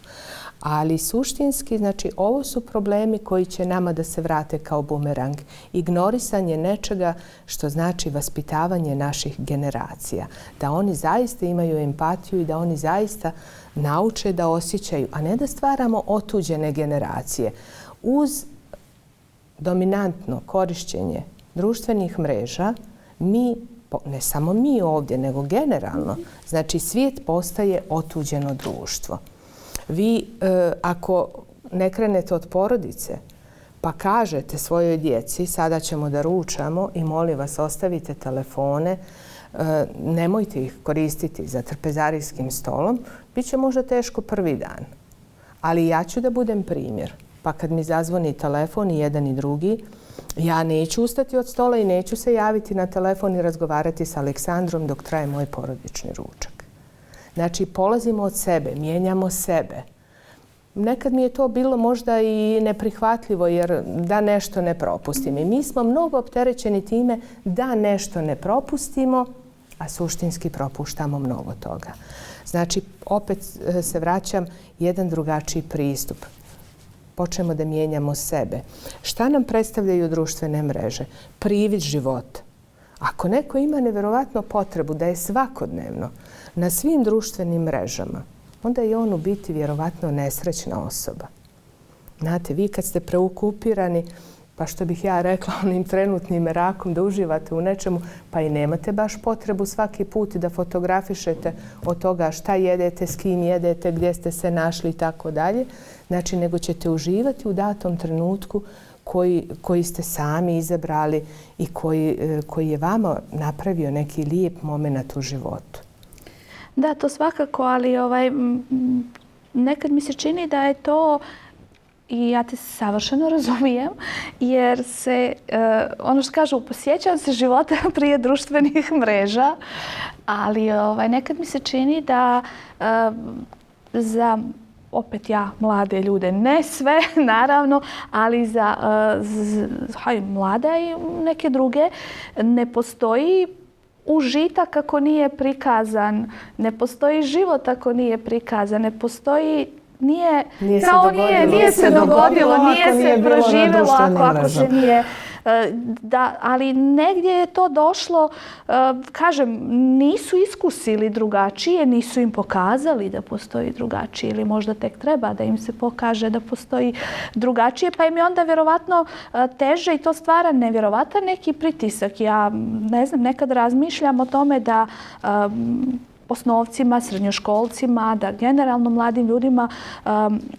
Ali suštinski, znači, ovo su problemi koji će nama da se vrate kao bumerang. Ignorisanje nečega što znači vaspitavanje naših generacija. Da oni zaista imaju empatiju i da oni zaista nauče da osjećaju, a ne da stvaramo otuđene generacije. Uz dominantno korišćenje društvenih mreža, mi, ne samo mi ovdje, nego generalno, znači svijet postaje otuđeno društvo. Vi, ako ne krenete od porodice, pa kažete svojoj djeci sada ćemo da ručamo i molim vas ostavite telefone, nemojte ih koristiti za trpezarijskim stolom, bit će možda teško prvi dan. Ali ja ću da budem primjer. Pa kad mi zazvoni telefon i jedan i drugi, ja neću ustati od stola i neću se javiti na telefon i razgovarati s Aleksandrom dok traje moj porodični ručak. Znači, polazimo od sebe, mijenjamo sebe. Nekad mi je to bilo možda i neprihvatljivo jer da nešto ne propustim. I mi smo mnogo opterećeni time da nešto ne propustimo, a suštinski propuštamo mnogo toga. Znači, opet se vraćam, jedan drugačiji pristup. Počnemo da mijenjamo sebe. Šta nam predstavljaju društvene mreže? Privid života. Ako neko ima nevjerovatno potrebu da je svakodnevno na svim društvenim mrežama, onda je on u biti vjerovatno nesrećna osoba. Znate, vi kad ste preokupirani, pa što bih ja rekla onim trenutnim merakom da uživate u nečemu, pa i nemate baš potrebu svaki put da fotografišete od toga šta jedete, s kim jedete, gdje ste se našli i tako dalje. Znači, nego ćete uživati u datom trenutku koji ste sami izabrali i koji je vama napravio neki lijep moment u životu. Da, to svakako, ali nekad mi se čini da je to, i ja te savršeno razumijem, jer se, ono što kažu, posjećam se života prije društvenih mreža, ali nekad mi se čini da za, opet ja, mlade ljude, ne sve naravno, ali za mlade i neke druge, ne postoji užitak ako nije prikazan, ne postoji život ako nije prikazan, ne postoji, nije se dogodilo, nije se proživjelo ako se nije. Ali negdje je to došlo, kažem, nisu iskusili drugačije, nisu im pokazali da postoji drugačije ili možda tek treba da im se pokaže da postoji drugačije, pa im je onda vjerovatno teže i to stvara nevjerovatan neki pritisak. Ja ne znam, nekad razmišljam o tome da osnovcima, srednjoškolcima, da generalno mladim ljudima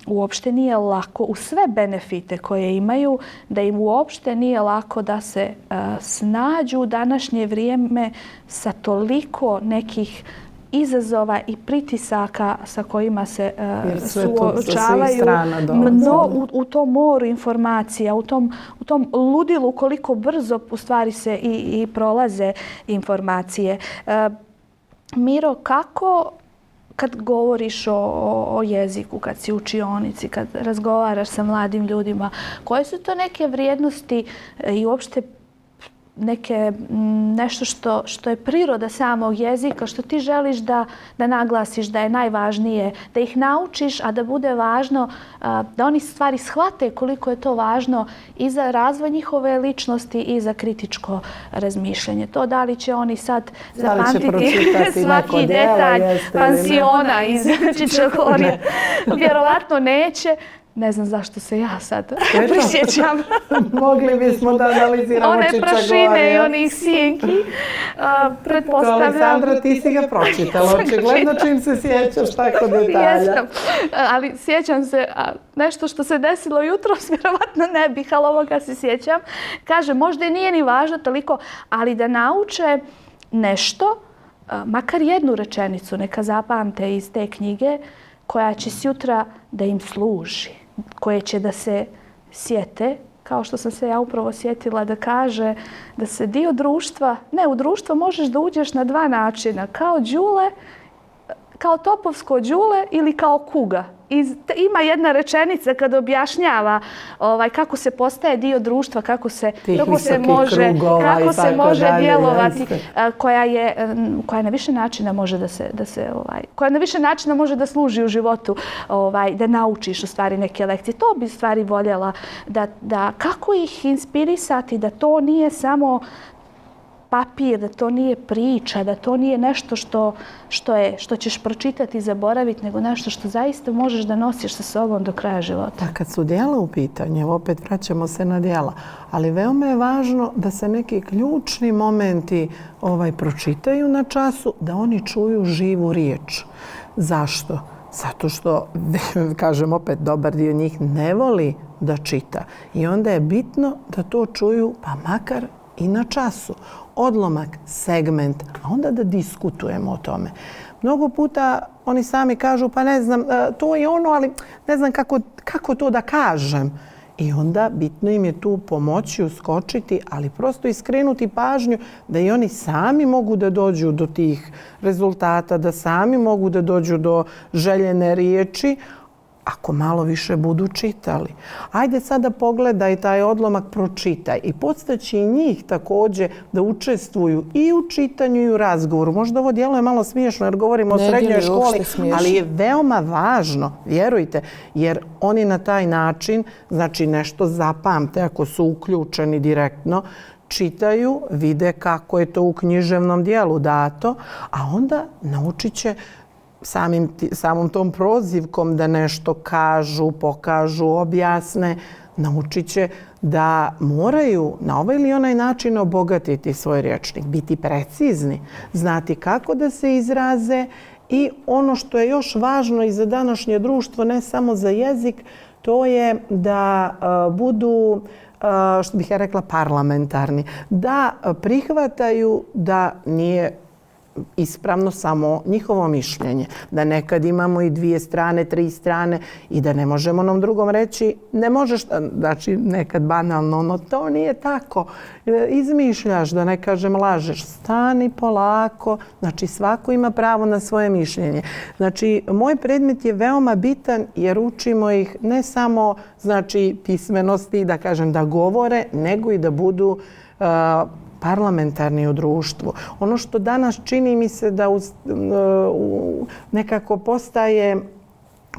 uopšte nije lako, uz sve benefite koje imaju, da im uopšte nije lako da se snađu u današnje vrijeme sa toliko nekih izazova i pritisaka sa kojima se suočavaju u tom moru informacija, u tom ludilu koliko brzo u stvari se i prolaze informacije. Miro, kako kad govoriš o jeziku, kad si u učionici, kad razgovaraš sa mladim ljudima, koje su to neke vrijednosti i uopšte nešto što je priroda samog jezika, što ti želiš da naglasiš da je najvažnije, da ih naučiš, a da bude važno da oni stvari shvate koliko je to važno i za razvoj njihove ličnosti i za kritičko razmišljanje. To da li će oni sad zapamtiti svaki detalj pansiona iz Čičelorije, vjerovatno neće. Ne znam zašto se ja sad prisjećam. Mogli bismo da analiziramo One Čiča prašine Gore. i onih sijenki. Pretpostavljam. Aleksandra, ti si ga pročitala. Očigledno čim se sjećaš tako detalja. Jesam. Ali sjećam se nešto što se desilo jutros, vjerovatno ne bih, ali ovoga se sjećam. Kaže, možda i nije ni važno toliko, ali da nauče nešto, makar jednu rečenicu, neka zapamte iz te knjige, koja će sutra da im služi, koje će da se sjete, kao što sam se ja upravo sjetila, da kaže da se dio društva, ne, u društvo možeš da uđeš na dva načina, kao đule, kao topovsko đule ili kao kuga. Ima jedna rečenica kada objašnjava kako se postaje dio društva, kako se može djelovati, koja na više načina može koja na više načina može da služi u životu, da naučiš u stvari neke lekcije. To bi stvari voljela da kako ih inspirisati, da to nije samo papir, da to nije priča, da to nije nešto što ćeš pročitati i zaboraviti, nego nešto što zaista možeš da nosiš sa sobom do kraja života. A kad su djela u pitanju, opet vraćamo se na djela, ali veoma je važno da se neki ključni momenti pročitaju na času, da oni čuju živu riječ. Zašto? Zato što, kažem opet, dobar dio njih ne voli da čita. I onda je bitno da to čuju, pa makar i na času. Odlomak, segment, a onda da diskutujemo o tome. Mnogo puta oni sami kažu, pa ne znam, to je ono, ali ne znam kako to da kažem. I onda bitno im je tu pomoći, uskočiti, ali prosto iskrenuti pažnju da i oni sami mogu da dođu do tih rezultata, da sami mogu da dođu do željene riječi, ako malo više budu čitali. Ajde sada pogledaj taj odlomak, pročitaj i podstaći njih također da učestvuju i u čitanju i u razgovoru. Možda ovo djeluje malo smiješno jer govorimo o srednjoj školi, ali je veoma važno, vjerujte, jer oni na taj način, znači nešto zapamte ako su uključeni direktno, čitaju, vide kako je to u književnom dijelu dato, a onda naučit će samom tom prozivkom da nešto kažu, pokažu, objasne, naučit će da moraju na ovaj ili onaj način obogatiti svoj rječnik, biti precizni, znati kako da se izraze i ono što je još važno i za današnje društvo, ne samo za jezik, to je da budu, što bih ja rekla, parlamentarni, da prihvataju da nije ispravno samo njihovo mišljenje. Da nekad imamo i 2 strane, 3 strane i da ne možemo onom drugom reći ne možeš, znači nekad banalno, to nije tako. Izmišljaš, da ne kažem lažeš. Stani polako, znači svako ima pravo na svoje mišljenje. Znači moj predmet je veoma bitan jer učimo ih ne samo znači pismenosti, da kažem da govore, nego i da budu parlamentarni u društvu. Ono što danas čini mi se da nekako postaje,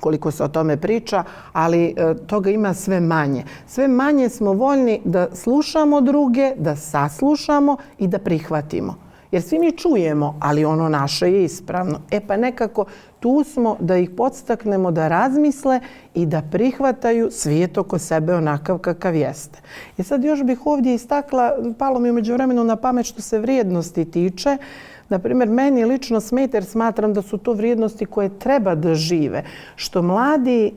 koliko se o tome priča, ali toga ima sve manje. Sve manje smo voljni da slušamo druge, da saslušamo i da prihvatimo. Jer svi mi čujemo, ali ono naše je ispravno. Pa nekako tu smo da ih podstaknemo da razmisle i da prihvataju svijet oko sebe onakav kakav jeste. I sad još bih ovdje istakla, palo mi u međuvremenu na pamet što se vrijednosti tiče. Naprimjer, meni lično smeta jer smatram da su to vrijednosti koje treba da žive. Što mladi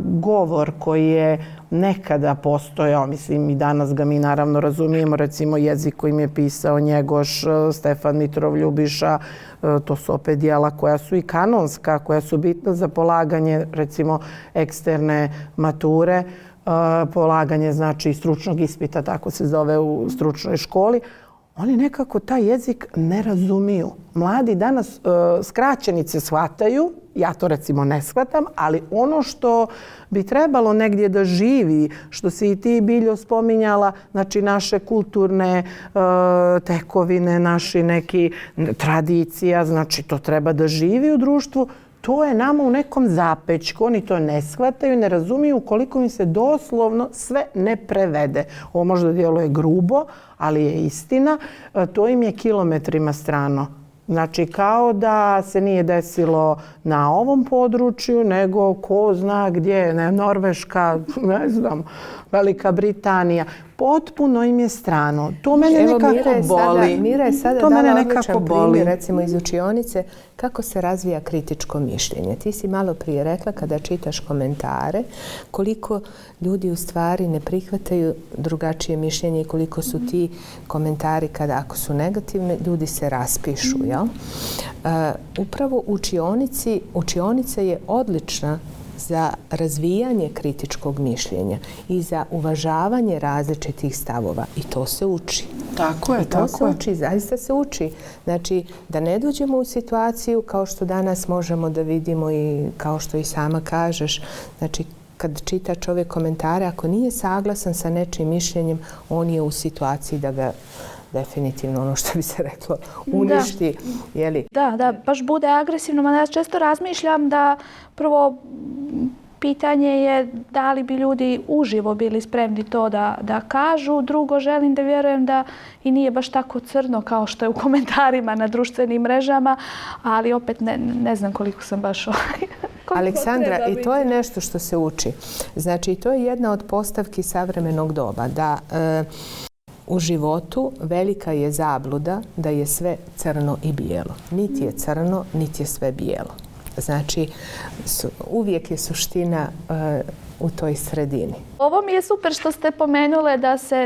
govor koji je nekada postojao, mislim i danas ga mi naravno razumijemo, recimo jezik kojim je pisao Njegoš, Stefan Mitrov, Ljubiša, to su opet djela koja su i kanonska, koja su bitna za polaganje recimo eksterne mature, polaganje znači stručnog ispita, tako se zove u stručnoj školi. Oni nekako taj jezik ne razumiju. Mladi danas skraćenice shvataju, ja to recimo ne shvatam, ali ono što bi trebalo negdje da živi, što si i ti, Biljo, spominjala, znači naše kulturne tekovine, naši neki tradicija, znači to treba da živi u društvu, to je nama u nekom zapećku. Oni to ne shvataju, ne razumiju koliko im se doslovno sve ne prevede. Ovo možda djeluje grubo, ali je istina. To im je kilometrima strano. Znači kao da se nije desilo na ovom području, nego ko zna gdje, ne, Norveška, ne znam, Velika Britanija. Potpuno im je strano. To mene nekako boli. Mira je sada dala odličan primjer, recimo iz učionice, kako se razvija kritičko mišljenje. Ti si malo prije rekla kada čitaš komentare koliko ljudi u stvari ne prihvataju drugačije mišljenje i koliko su ti komentari kada ako su negativni ljudi se raspišu. Jel? Upravo učionica je odlična za razvijanje kritičkog mišljenja i za uvažavanje različitih stavova. I to se uči. Tako je, to se uči, zaista se uči. Znači, da ne dođemo u situaciju kao što danas možemo da vidimo i kao što i sama kažeš, znači, kad čita čovjek komentare, ako nije saglasan sa nečim mišljenjem, on je u situaciji da ga definitivno, ono što bi se reklo, uništi. Da, baš bude agresivno. Ja često razmišljam da prvo pitanje je da li bi ljudi uživo bili spremni to da kažu. Drugo, želim da vjerujem da i nije baš tako crno kao što je u komentarima na društvenim mrežama, ali opet ne znam koliko sam baš... Aleksandra, i to je nešto što se uči. Znači, to je jedna od postavki savremenog doba, da u životu velika je zabluda da je sve crno i bijelo. Niti je crno, niti je sve bijelo. Znači, uvijek je suština u toj sredini. Ovo mi je super što ste pomenule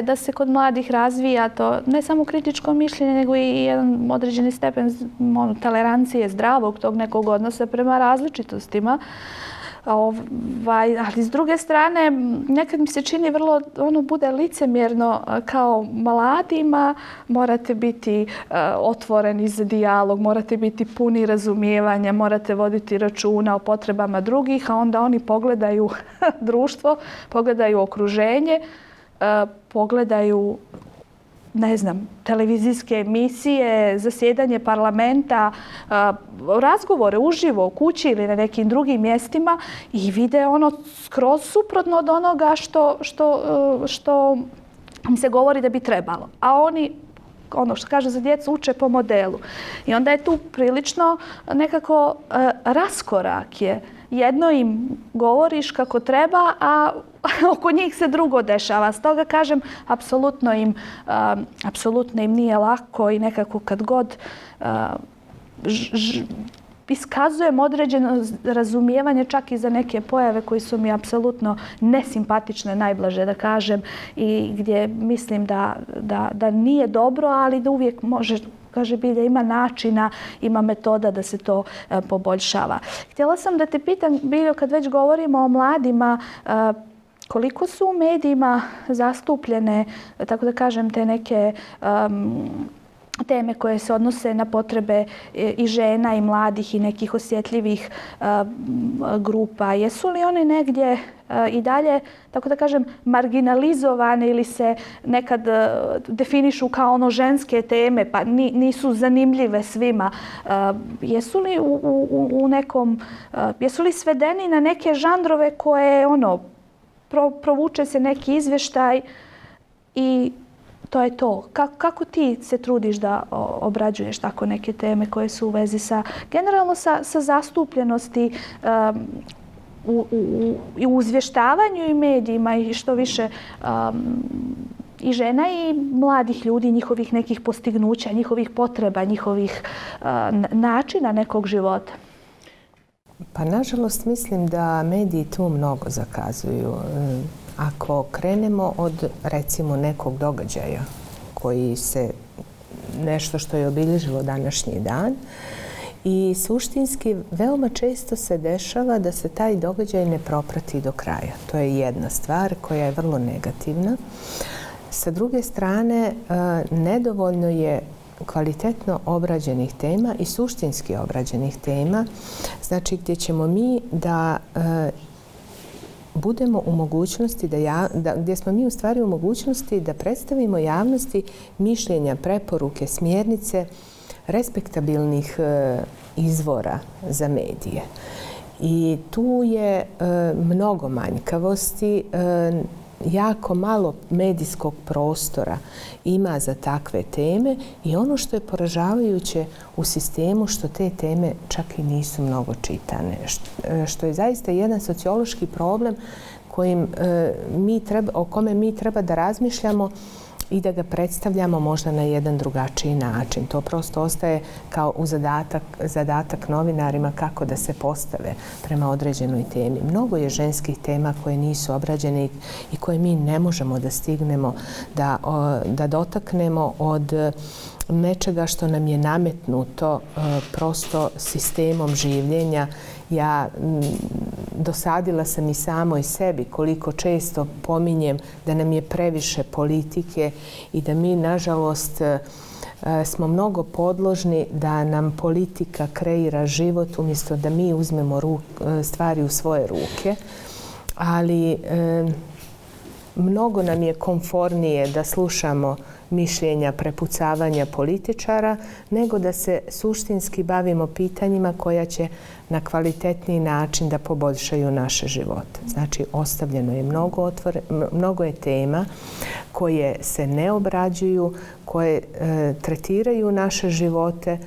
da se kod mladih razvija to ne samo kritičko mišljenje, nego i jedan određeni stepen tolerancije, zdravog tog nekog odnosa prema različitostima. Ali s druge strane, nekad mi se čini vrlo, bude licemjerno kao mladima, morate biti otvoreni za dijalog, morate biti puni razumijevanja, morate voditi računa o potrebama drugih, a onda oni pogledaju društvo, pogledaju okruženje, pogledaju ne znam, televizijske emisije, zasjedanje parlamenta, razgovore uživo u kući ili na nekim drugim mjestima i vide ono skroz suprotno od onoga što im se govori da bi trebalo. A oni, ono što kaže za djecu, uče po modelu. I onda je tu prilično nekako raskorak je. Jedno im govoriš kako treba, a oko njih se drugo dešava. Stoga kažem, apsolutno im nije lako i nekako kad god iskazujem određeno razumijevanje čak i za neke pojave koji su mi apsolutno nesimpatične, najblaže da kažem, i gdje mislim da nije dobro, ali da uvijek može, kaže Bilja, ima načina, ima metoda da se to poboljšava. Htjela sam da te pitam, Biljo, kad već govorimo o mladima, koliko su u medijima zastupljene, tako da kažem, te neke teme koje se odnose na potrebe i žena i mladih i nekih osjetljivih grupa? Jesu li one negdje i dalje, tako da kažem, marginalizovane ili se nekad definišu kao ono ženske teme pa nisu zanimljive svima? Jesu li u nekom, jesu li svedeni na neke žanrove koje provuče se neki izvještaj i to je to. Kako ti se trudiš da obrađuješ tako neke teme koje su u vezi generalno sa zastupljenosti u izvještavanju i medijima i što više i žena i mladih ljudi, njihovih nekih postignuća, njihovih potreba, njihovih načina nekog života? Pa nažalost mislim da mediji tu mnogo zakazuju. Ako krenemo od recimo nekog događaja koji se nešto što je obilježilo današnji dan i suštinski veoma često se dešava da se taj događaj ne proprati do kraja. To je jedna stvar koja je vrlo negativna. Sa druge strane, nedovoljno je kvalitetno obrađenih tema i suštinski obrađenih tema, znači gdje ćemo mi da budemo u mogućnosti gdje smo mi u stvari u mogućnosti da predstavimo javnosti mišljenja, preporuke, smjernice respektabilnih izvora za medije. I tu je mnogo manjkavosti. jako malo medijskog prostora ima za takve teme i ono što je poražavajuće u sistemu što te teme čak i nisu mnogo čitane. Što je zaista jedan sociološki problem o kome mi treba da razmišljamo i da ga predstavljamo možda na jedan drugačiji način. To prosto ostaje kao u zadatak novinarima kako da se postave prema određenoj temi. Mnogo je ženskih tema koje nisu obrađene i koje mi ne možemo da stignemo da dotaknemo od nečega što nam je nametnuto prosto sistemom življenja. Ja dosadila sam i samoj sebi koliko često pominjem da nam je previše politike i da mi, nažalost, smo mnogo podložni da nam politika kreira život umjesto da mi uzmemo stvari u svoje ruke. Ali mnogo nam je komfornije da slušamo mišljenja, prepucavanja političara, nego da se suštinski bavimo pitanjima koja će na kvalitetniji način da poboljšaju naše živote. Znači, ostavljeno je mnogo je tema koje se ne obrađuju, koje tretiraju naše živote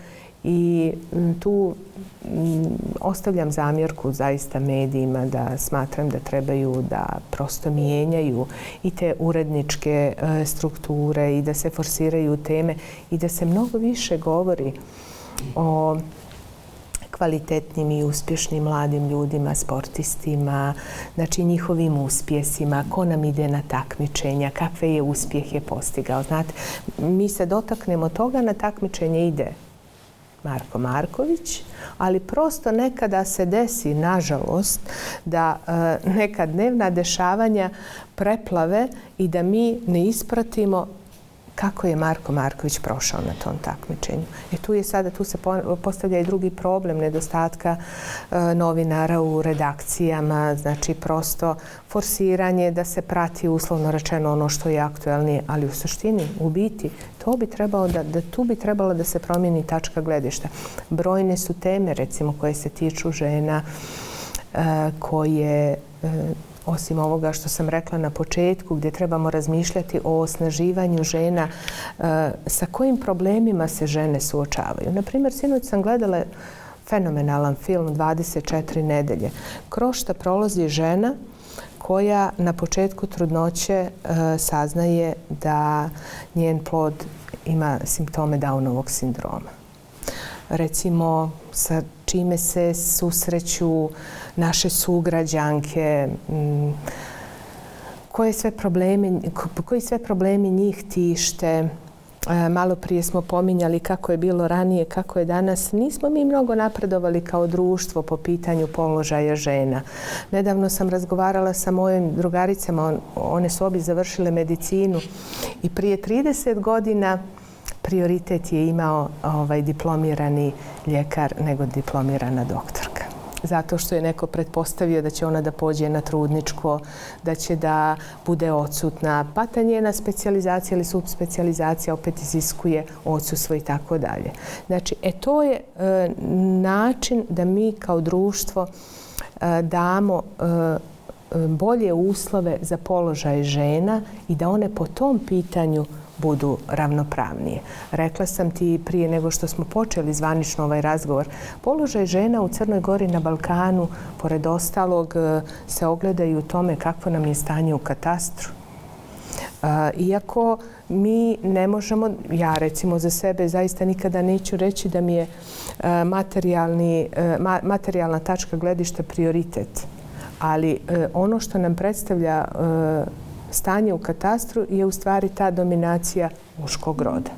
i tu ostavljam zamjerku zaista medijima da smatram da trebaju da prosto mijenjaju i te uredničke strukture i da se forsiraju teme i da se mnogo više govori o kvalitetnim i uspješnim mladim ljudima, sportistima, znači njihovim uspjesima, ko nam ide na takmičenja, kakve je uspjehe postigao. Znate, mi se dotaknemo toga, na takmičenje ide Marko Marković, ali prosto nekada se desi, nažalost, da neka dnevna dešavanja preplave i da mi ne ispratimo kako je Marko Marković prošao na tom takmičenju. I tu se postavlja i drugi problem nedostatka novinara u redakcijama, znači prosto forsiranje da se prati uslovno rečeno ono što je aktuelnije, ali u suštini, u biti, tu bi trebalo da se promijeni tačka gledišta. Brojne su teme, recimo, koje se tiču žena, koje osim ovoga što sam rekla na početku, gdje trebamo razmišljati o osnaživanju žena, sa kojim problemima se žene suočavaju. Naprimjer, sinoć sam gledala fenomenalan film 24 nedelje. Kroz šta prolazi žena koja na početku trudnoće saznaje da njen plod ima simptome Downovog sindroma. Recimo, sa čime se susreću naše sugrađanke, koji sve problemi njih tište. Malo prije smo pominjali kako je bilo ranije, kako je danas. Nismo mi mnogo napredovali kao društvo po pitanju položaja žena. Nedavno sam razgovarala sa mojim drugaricama, one su obje završile medicinu i prije 30 godina prioritet je imao diplomirani ljekar nego diplomirana doktorka. Zato što je neko pretpostavio da će ona da pođe na trudničko, da će da bude odsutna, pa ta njena specijalizacija ili subspecijalizacija opet iziskuje odsustvo i tako dalje. Znači, to je način da mi kao društvo damo bolje uslove za položaj žena i da one po tom pitanju budu ravnopravnije. Rekla sam ti prije nego što smo počeli zvanično ovaj razgovor, položaj žena u Crnoj Gori, na Balkanu, pored ostalog, se ogledaju u tome kakvo nam je stanje u katastru. Iako mi ne možemo, ja recimo za sebe zaista nikada neću reći da mi je materijalna tačka gledišta prioritet. Ali ono što nam predstavlja stanje u katastru je u stvari ta dominacija muškog roda.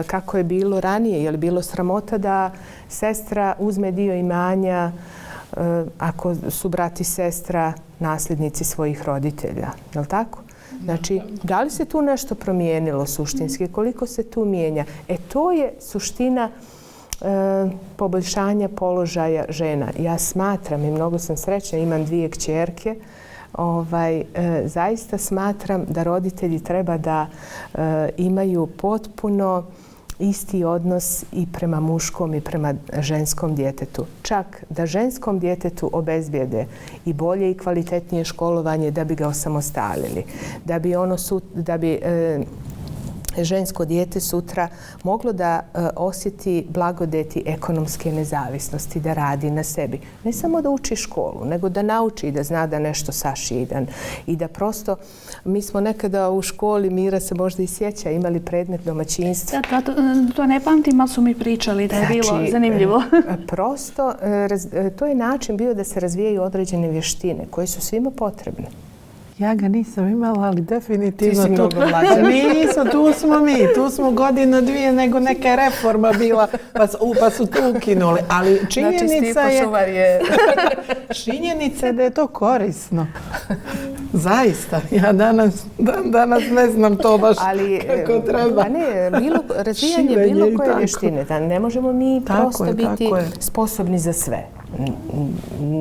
Kako je bilo ranije? Je li bilo sramota da sestra uzme dio imanja ako su brat i sestra nasljednici svojih roditelja? Je li tako? Znači, da li se tu nešto promijenilo suštinski? Koliko se tu mijenja? To je suština poboljšanja položaja žena. Ja smatram i mnogo sam srećna, imam 2 kćerke, zaista smatram da roditelji treba da imaju potpuno isti odnos i prema muškom i prema ženskom djetetu. Čak da ženskom djetetu obezbijede i bolje i kvalitetnije školovanje da bi ga osamostalili, da bi žensko dijete sutra moglo da osjeti blagodeti ekonomske nezavisnosti, da radi na sebi. Ne samo da uči školu, nego da nauči i da zna da nešto sašije i da prosto, mi smo nekada u školi, Mira se možda i sjeća, imali predmet domaćinstva. To ne pamtim, ali su mi pričali da je bilo zanimljivo. Prosto, to je način bio da se razvijaju određene vještine koje su svima potrebne. Ja ga nisam imala, ali definitivno... Ti si mnogo mlađa. Nisam, tu smo mi. Tu smo godinu, dvije, nego neka reforma bila, pa su tu ukinuli. Ali činjenica je... Činjenica je da je to korisno. Zaista. Ja danas ne znam to baš kako treba. Razvijanje bilo koje vještine. Ne možemo mi prosto biti sposobni za sve.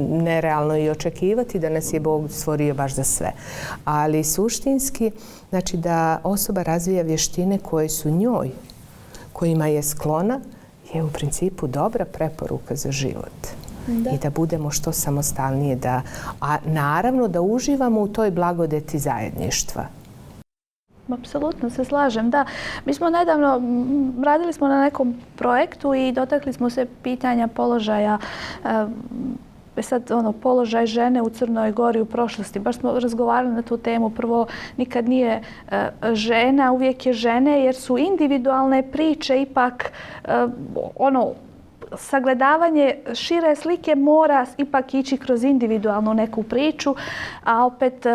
Nerealno i očekivati da nas je Bog stvorio baš za sve. Ali suštinski, znači da osoba razvija vještine koje su njoj, kojima je sklona, je u principu dobra preporuka za život. I da budemo što samostalnije, a naravno da uživamo u toj blagodeti zajedništva. Apsolutno se slažem, da. Mi smo nedavno, radili smo na nekom projektu i dotakli smo se pitanja položaja, položaj žene u Crnoj Gori u prošlosti. Baš smo razgovarali na tu temu. Prvo, nikad nije žena, uvijek je žene, jer su individualne priče ipak sagledavanje šire slike mora ipak ići kroz individualnu neku priču, a opet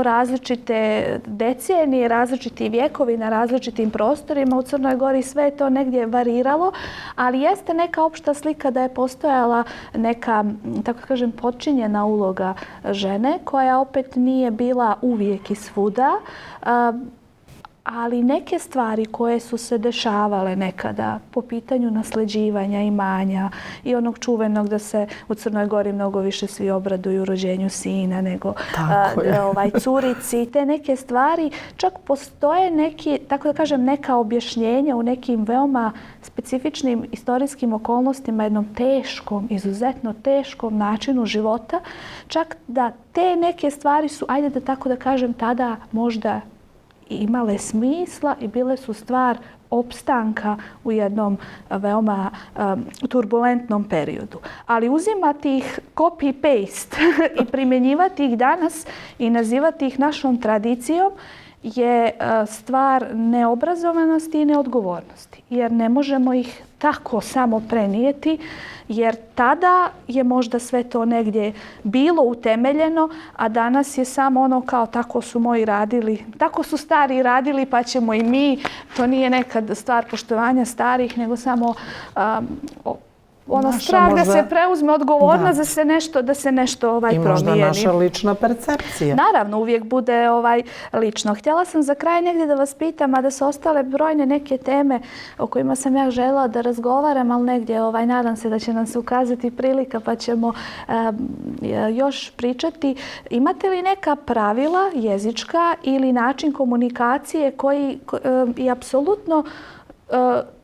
različite decenije, različiti vjekovi na različitim prostorima u Crnoj Gori, sve je to negdje variralo, ali jeste neka opšta slika da je postojala neka, tako kažem, potčinjena uloga žene koja opet nije bila uvijek i svuda, ali neke stvari koje su se dešavale nekada po pitanju nasljeđivanja imanja i onog čuvenog da se u Crnoj Gori mnogo više svi obraduju rođenju sina nego curici, te neke stvari, čak postoje neki, tako da kažem, neka objašnjenja u nekim veoma specifičnim istorijskim okolnostima, jednom teškom, izuzetno teškom načinu života, čak da te neke stvari su, ajde da tako da kažem, tada možda imale smisla i bile su stvar opstanka u jednom veoma turbulentnom periodu. Ali uzimati ih copy-paste i primjenjivati ih danas i nazivati ih našom tradicijom je stvar neobrazovanosti i neodgovornosti. Jer ne možemo ih tako samo prenijeti, jer tada je možda sve to negdje bilo utemeljeno, a danas je samo kao tako su moji radili, tako su stari radili pa ćemo i mi. To nije nekad stvar poštovanja starih, nego samo strah da se preuzme odgovornost da se nešto promijeni. I možda naša lična percepcija. Naravno, uvijek bude lično. Htjela sam za kraj negdje da vas pitam, a da su ostale brojne neke teme o kojima sam ja željela da razgovaram, ali negdje nadam se da će nam se ukazati prilika pa ćemo još pričati. Imate li neka pravila jezička ili način komunikacije koji je apsolutno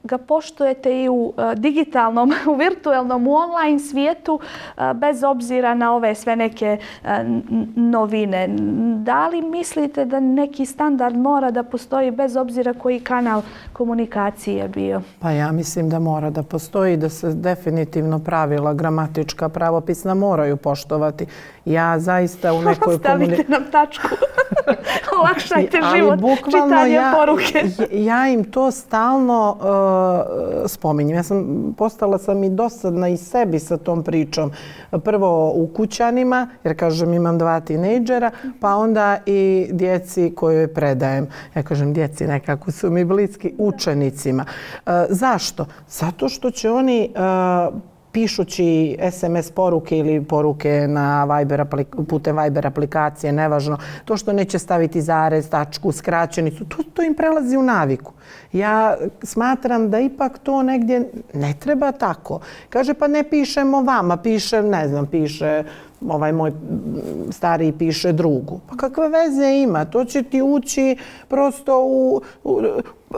ga poštujete i u digitalnom, u virtualnom, u online svijetu, bez obzira na ove sve neke novine? Da li mislite da neki standard mora da postoji bez obzira koji kanal komunikacije bio? Pa ja mislim da mora da postoji, da se definitivno pravila gramatička, pravopisna moraju poštovati. Ja zaista u nekoj Stavite nam tačku. Olakšajte život, čitanje poruke. Ja im to stalno spominjem. Postala sam i dosadna i sebi sa tom pričom. Prvo u kućanima, jer kažem imam 2 tinejdžera, pa onda i djeci koju predajem. Ja kažem djeci, nekako su mi bliski, učenicima. Zašto? Zato što će oni pišući SMS poruke ili poruke na putem Viber aplikacije, nevažno, to što neće staviti zarez, tačku, skraćenicu, to im prelazi u naviku. Ja smatram da ipak to negdje ne treba tako. Kaže, pa ne pišemo vama, piše ovaj moj stariji piše drugu. Pa kakve veze ima? To će ti ući prosto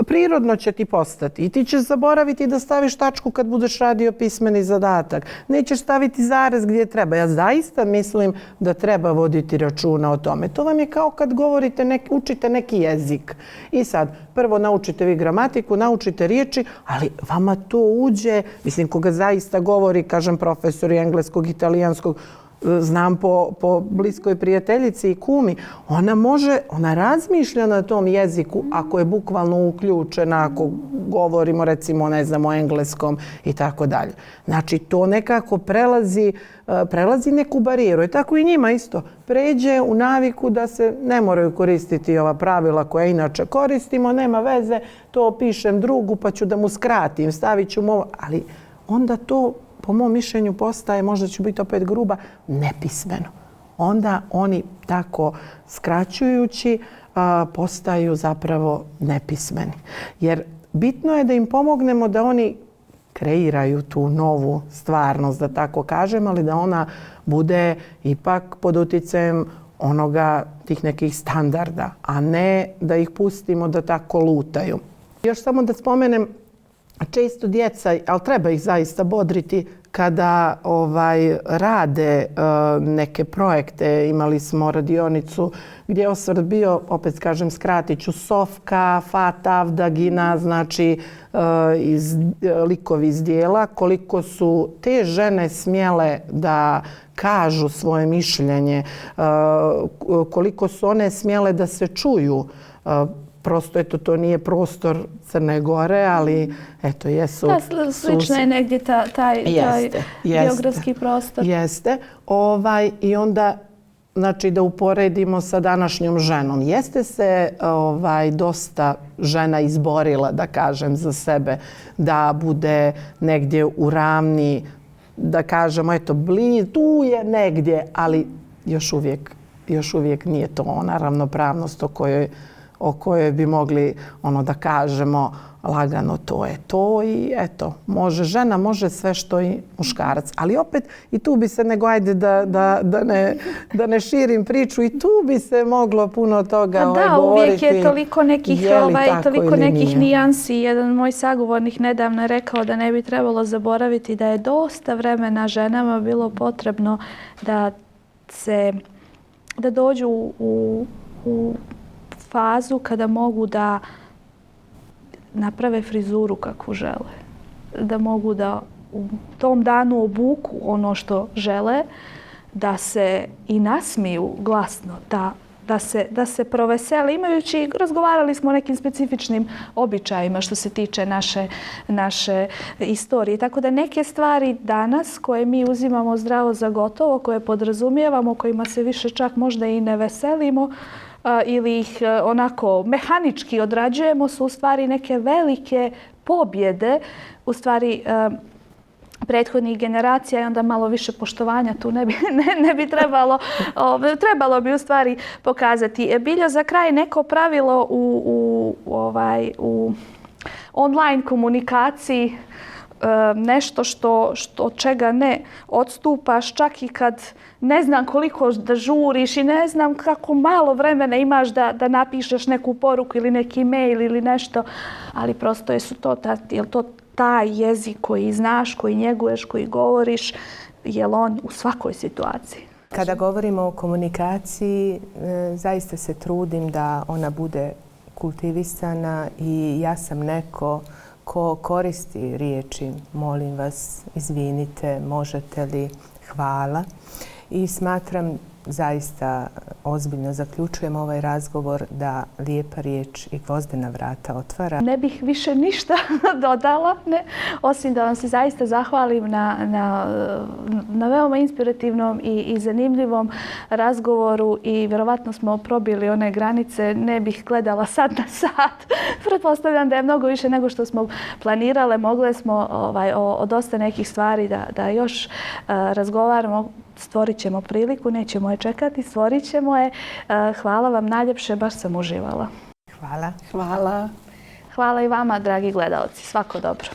prirodno će ti postati i ti ćeš zaboraviti da staviš tačku kad budeš radio pismeni zadatak. Nećeš staviti zarez gdje treba. Ja zaista mislim da treba voditi računa o tome. To vam je kao kad govorite, učite neki jezik. I sad, prvo naučite vi gramatiku, naučite riječi, ali vama to uđe, mislim, koga zaista govori, kažem, profesori engleskog, italijanskog, znam po bliskoj prijateljici i kumi, ona razmišlja na tom jeziku ako je bukvalno uključena, ako govorimo recimo ne znam o engleskom i tako dalje. Znači to nekako prelazi neku barijeru i tako i njima isto. Pređe u naviku da se ne moraju koristiti ova pravila koja inače koristimo, nema veze, to pišem drugu pa ću da mu skratim, stavit ću mu ovo, ali onda to po mom mišljenju postaje, možda ću biti opet gruba, nepismeno. Onda oni tako skraćujući postaju zapravo nepismeni. Jer bitno je da im pomognemo da oni kreiraju tu novu stvarnost, da tako kažem, ali da ona bude ipak pod utjecajem tih nekih standarda, a ne da ih pustimo da tako lutaju. Još samo da spomenem, često djeca, ali treba ih zaista bodriti, kada rade neke projekte, imali smo radionicu gdje je osvrt bio, opet kažem, skratit ću, Sofka, Fatav, Dagina, znači likovi iz dijela, koliko su te žene smjele da kažu svoje mišljenje, koliko su one smjele da se čuju. Prosto, eto, to nije prostor Crne Gore, ali eto, jesu... Slično je negdje taj geografski prostor. Jeste. I onda, znači, da uporedimo sa današnjom ženom. Jeste se dosta žena izborila, da kažem, za sebe, da bude negdje u ravni, da kažemo, eto, tu je negdje, ali još uvijek nije to ona ravnopravnost o kojoj bi mogli da kažemo lagano to je to i eto, može žena, može sve što i muškarac. Ali opet i tu bi se, nego ajde da ne širim priču, i tu bi se moglo puno toga govoriti. Da, uvijek je toliko nekih nijansi. Jedan moj sagovornik nedavno je rekao da ne bi trebalo zaboraviti da je dosta vremena ženama bilo potrebno da dođu u fazu kada mogu da naprave frizuru kakvu žele. Da mogu da u tom danu obuku ono što žele, da se i nasmiju glasno, da se provesele. Razgovarali smo o nekim specifičnim običajima što se tiče naše istorije. Tako da neke stvari danas koje mi uzimamo zdravo za gotovo, koje podrazumijevamo, kojima se više čak možda i ne veselimo, ili ih onako mehanički odrađujemo, su u stvari neke velike pobjede, u stvari prethodnih generacija, i onda malo više poštovanja tu ne bi trebalo bi u stvari pokazati. Biljo, za kraj neko pravilo u online komunikaciji, nešto od čega ne odstupaš, čak i kad ne znam koliko da žuriš i ne znam kako malo vremena imaš da napišeš neku poruku ili neki mail ili nešto, ali prosto je to taj jezik koji znaš, koji njeguješ, koji govoriš, je on u svakoj situaciji. Kada govorimo o komunikaciji, zaista se trudim da ona bude kultivisana i ja sam neko ko koristi riječi molim vas, izvinite, možete li, hvala. I smatram, zaista ozbiljno zaključujem ovaj razgovor, da lijepa riječ i gvozdena vrata otvara. Ne bih više ništa dodala, osim da vam se zaista zahvalim na veoma inspirativnom i zanimljivom razgovoru, i vjerovatno smo probili one granice, ne bih gledala sad na sat. Pretpostavljam da je mnogo više nego što smo planirale. Mogle smo o dosta nekih stvari da još razgovaramo. Stvorit ćemo priliku, nećemo je čekati, stvorit ćemo je. Hvala vam najljepše, baš sam uživala. Hvala. Hvala. Hvala i vama, dragi gledalci. Svako dobro.